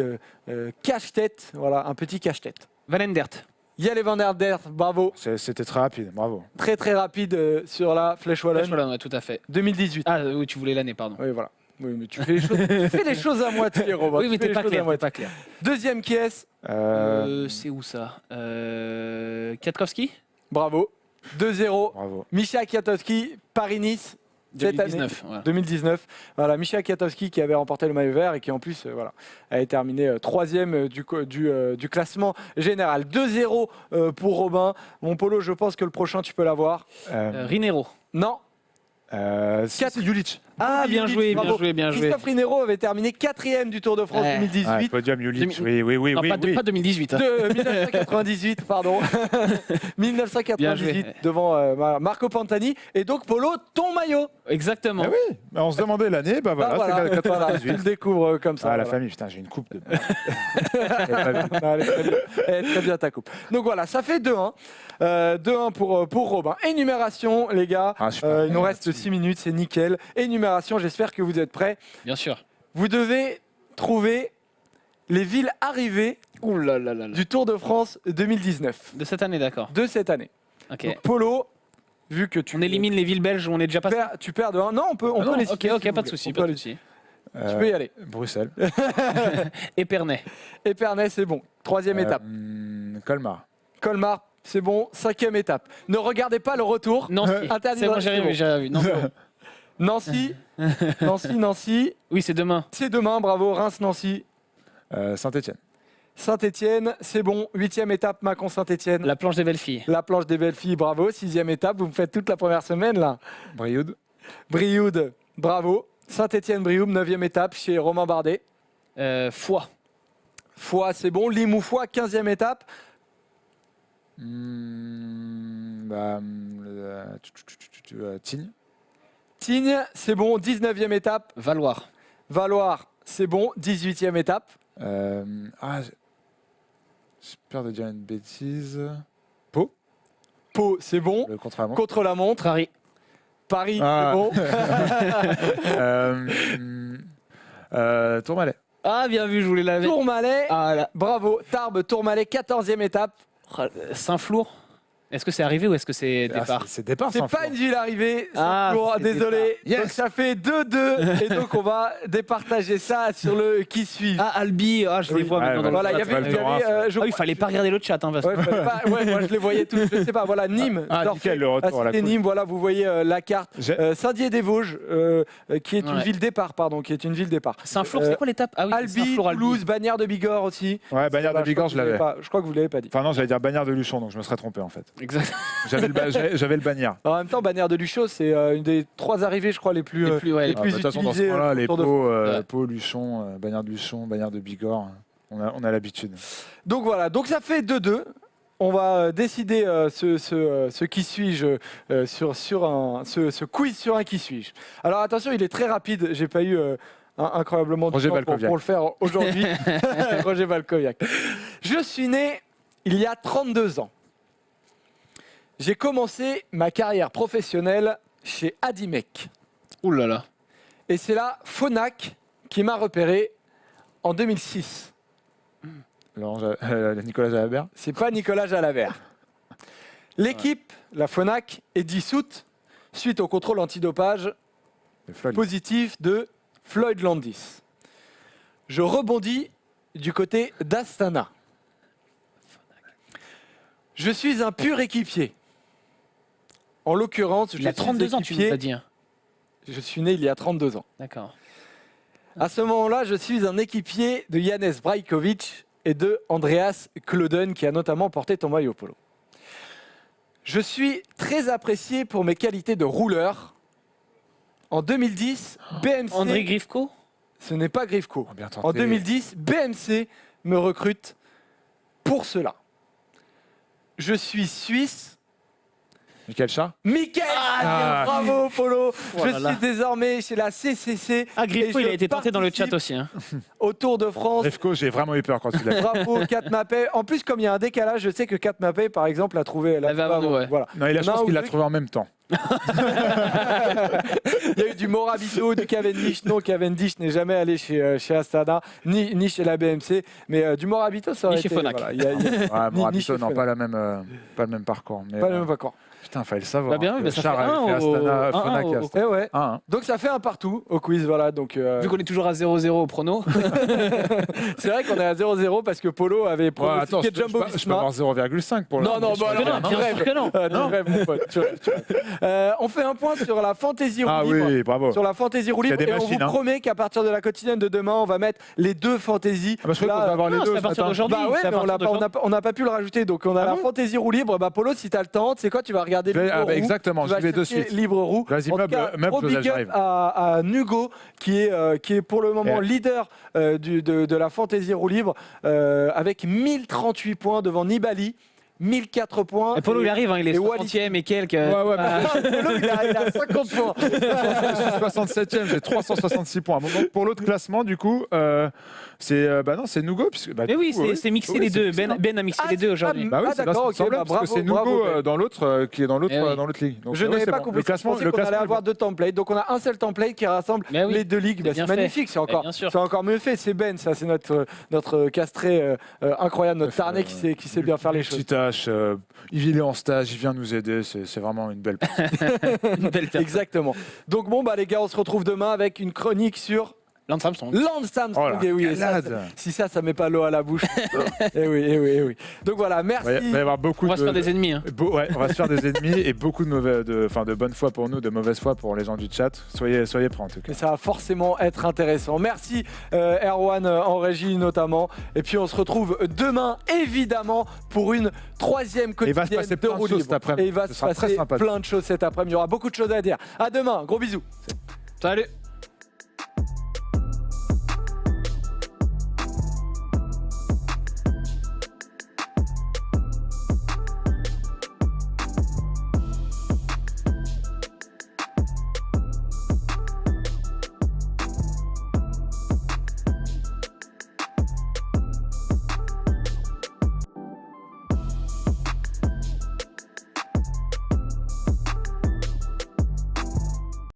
cache-tête. Voilà, un petit cache-tête. Van Endert. Jelle van der Dert, bravo. C'était très rapide, bravo. Très très rapide sur la Flèche Wallonne. Voilà, ouais, tout à fait. 2018. Ah oui, tu voulais l'année, pardon. Oui, voilà. Oui, mais tu fais les choses à moitié, Robin. Oui, mais Tu fais t'es pas les choses à clair, moitié. t'es pas clair. Deuxième qui est-ce. C'est où ça Kwiatkowski. Bravo. 2-0. Bravo. Mischa Kwiatkowski, Paris-Nice. Cette année. 2019. Voilà. 2019. Voilà, Mischa Kwiatkowski qui avait remporté le maillot vert et qui en plus voilà, avait terminé troisième du classement général. 2-0 pour Robin. Mon Polo, je pense que le prochain, tu peux l'avoir. Rinero. Non. C'est Julic. Ah, bien joué, bien Bravo. joué, bien joué. Christophe Rinero avait terminé 4e du Tour de France Ouais. 2018. Podium Julic. Oui. Non, pas 2018. hein. De 1998, pardon. 1998 Bien joué. devant Marco Pantani. Et donc, Polo, ton maillot. Exactement. Ah oui, mais on se demandait l'année, bah voilà, Ah, c'est voilà, 98. tu le découvres comme ça. Ah, la voilà. famille, putain, j'ai une coupe de. Elle est très bien. Elle est très bien ta coupe. Donc voilà, ça fait 2-1. 2-1 pour Robin. Énumération, les gars. Ah, super. Il nous reste 6 minutes, c'est nickel. Énumération, j'espère que vous êtes prêts. Bien sûr. Vous devez trouver les villes arrivées Ouh là là là là. du Tour de France 2019, De cette année, d'accord. de cette année. Ok. Donc, Polo, vu que tu On élimine les villes belges où on est déjà passé. tu perds de 1. Non, on peut Non, les ok, citer, si ok, vous pas de voulez. souci, On pas peut de les- souci. Tu peux y aller. Bruxelles. Épernay. Épernay, c'est bon. 3e étape. Colmar. Colmar, c'est bon. 5e étape. Ne regardez pas le retour. Nancy. Interdit C'est de bon, j'ai rester rien vu, j'ai rien vu. Non, c'est bon. Nancy. Nancy. Oui, c'est demain. C'est demain, bravo. Reims-Nancy. Saint-Etienne. Saint-Étienne, c'est bon. 8e étape, Mâcon-Saint-Étienne. La planche des belles filles. La planche des belles filles, bravo. 6e étape, vous me faites toute la première semaine là. Brioude. Brioude, bravo. Saint-Étienne-Brioude, 9e étape chez Romain Bardet. Foix. Foix, c'est bon. Limoux-Foix, 15e étape. Tignes. Tignes, c'est bon. 19e étape. Valoir. Valoir, c'est bon. 18e étape. J'ai peur de dire une bêtise. Pau, c'est bon. Le contre-la-montre. Contre la montre. Trari. Paris, Ah. c'est bon. Tourmalet. Ah, bien vu, je voulais la Tourmalet, Ah là. bravo. Tarbes, Tourmalet, 14e étape. Saint-Flour. Est-ce que c'est arrivé ou est-ce que c'est départ C'est départ, C'est sans pas fond. une ville arrivée. Ah, Saint-Flour, c'est désolé. départ. Donc Yes. ça fait 2-2. Et donc on va départager ça sur le qui suit. Ah, Albi. Ah, je les vois Ouais, maintenant dans Voilà, il y le avait, chat. il y avait, je Ah oui, il crois- fallait pas regarder le chat. Hein, parce que- Ouais, fallait pas- ouais, moi je les voyais tous, je sais pas. Voilà, Nîmes. Ah, Dorfait, nickel, le retour à la Cité cool. Nîmes, voilà, vous voyez la carte. Saint-Dié-des-Vosges, qui est une Ouais. ville départ, pardon, qui est une ville départ. Saint-Flour, c'est quoi l'étape? Ah oui, Albi, Saint-Flour, Albi. Toulouse, Bagnères de Bigorre aussi. Ouais, Bagnères de Voilà, Bigorre, je l'avais. Je crois que vous l'avez pas dit. Enfin non, j'allais dire Bagnères de Luchon, donc je me serais trompé en fait. Exact. J'avais le Bagnères. En même temps, Bagnères de Luchon, c'est une des 3 arrivées, je crois, les plus, Les plus, ouais, les Ah, bah, de toute façon, dans ce utilisées point-là, les autour de Ouais. Pau, Luchon, Bagnères de Luchon, Bagnères de Bigorre, on a l'habitude. Donc voilà, donc ça fait 2-2. On va décider ce qui suis-je ce quiz sur un qui suis-je. Alors attention, il est très rapide. J'ai pas eu incroyablement de Roger temps Valkoviak. pour le faire aujourd'hui. Roger Valkoviak. Je suis né il y a 32 ans. J'ai commencé ma carrière professionnelle chez Adimec. Ouh là là. Et c'est la Phonak qui m'a repéré en 2006. Nicolas Jalabert. C'est pas Nicolas Jalabert. L'équipe, la Phonak, est dissoute suite au contrôle antidopage positif de Floyd Landis. Je rebondis du côté d'Astana. Je suis un pur équipier. En l'occurrence, Il a 32 ans, tu m'as pas dit. Hein. Je suis né il y a 32 ans. D'accord. À ce moment-là, je suis un équipier de Janez Brajkovic et de Andreas Klöden, qui a notamment porté ton maillot polo. Je suis très apprécié pour mes qualités de rouleur. En 2010, BMC... André Grifko. Ce n'est pas Grifko. Oh, bien tenté. En 2010, BMC me recrute pour cela. Je suis suisse Michael Char. Michael, bravo Polo. Oh Je là là. suis désormais chez la CCC. Ah, Griffo, et il a je été tenté dans le chat participe aussi. Hein. au Tour de France. Refko, j'ai vraiment eu peur quand tu l'as dit. Bravo, Kat Mapey. En plus, comme il y a un décalage, je sais que Kat Mapey, par exemple, a trouvé. L'avait avant nous, ouais. Voilà. Non, il a Il y en a chance un qu'il ou l'a deux trouvé en même temps. Il y a eu du Morabito, du Cavendish. Non, Cavendish n'est jamais allé chez Astana, ni chez la BMC. Mais du Morabito, ça aurait Ni chez été. Phonak. Voilà, il y a- Ouais, Ni Morabito, chez non, Fred. pas le même parcours. Mais, pas le même accord. putain, fallait le savoir. Bah bien, que mais ça Char fait avait un fait au- Astana, un Phonak et au- Astana. Eh ouais. 1-1. Donc ça fait un partout au quiz, voilà. Donc Vu qu'on est toujours à 0-0 au prono. c'est vrai qu'on est à 0-0 parce que Polo avait Ouais, pronostiqué attends, je peux Jumbo avoir Visma. 0,5 pour le. Non, non, Bien bah sûr. alors, non, tu bien rêves. sûr que non. Tu rêves, mon pote, tu rêves. On fait un point sur la fantaisie roue Ah libre. oui, bravo. Sur la fantaisie roue Il y a libre des et on machines, vous hein. promet qu'à partir de la quotidienne de demain, on va mettre les deux fantaisies. Ah bah, je crois qu'on Là, va avoir les non, deux. c'est à partir ce matin. d'aujourd'hui. Bah ouais, c'est à mais on partir n'a pas pu le rajouter. Donc on a Ah la bon fantaisie roue libre. Bah Polo, si t'as le temps, c'est quoi? Tu vas regarder Je vais- Libre ah bah, Roue. exactement, Tu je vas vais de chercher suite. Libre Roue. Vas-y, En tout cas, meuble, gros big up j'arrive. à Nugo qui est pour le moment Et- leader de la fantaisie roue libre avec 1038 points devant Nibali. 1004 points. Et Polo, il arrive, hein, il est et Wallis. 60e et quelques. Ouais, ouais, mais Polo, il a 50 points. je suis 67e, j'ai 366 points. Bon, donc, pour l'autre classement, du coup, c'est bah non, c'est Nugo. Puisque, bah, Mais du oui, coup, c'est mixé oui, les c'est deux. mixé, hein. Ben a mixé les deux aujourd'hui. Bah oui, Ah, c'est bien ce d'accord, qui me ok, semblait, bah, parce que c'est bravo, Nugo bravo. dans l'autre qui est dans l'autre Eh oui. dans l'autre ligue. Donc, Je ouais, n'avais c'est pas bon. compris. Le classement, Je pensais qu'on allait est avoir bon. deux templates. Donc on a un seul template qui rassemble Mais oui, les deux ligues. c'est Bah, bien c'est fait. magnifique. C'est Mais bien sûr. encore mieux fait. C'est Ben, ça. C'est notre castré incroyable, notre Tarnet qui sait bien faire les choses. Petit tâche, il est en stage, il vient nous aider. C'est vraiment une belle personne. Une belle terre. Exactement. Donc bon, bah les gars, on se retrouve demain avec une chronique sur Lance Armstrong. Lance Armstrong. Oh la Et oui, et ça, galade. si ça met pas l'eau à la bouche. Et oui, et oui, et oui. Donc voilà, merci. Il va y avoir beaucoup On va se faire des ennemis. Hein. Ouais, on va se faire des ennemis et beaucoup de bonne foi pour nous, de mauvaise foi pour les gens du chat. Soyez prêts en tout cas. Mais ça va forcément être intéressant. Merci Erwan en régie notamment. Et puis on se retrouve demain évidemment pour une troisième Et il va se quotidienne passer de plein de roue choses libre. cet après-midi. Et il va Ce se sera très passer sympa. plein de choses cet après-midi. Il y aura beaucoup de choses à dire. À demain. Gros bisous. Salut.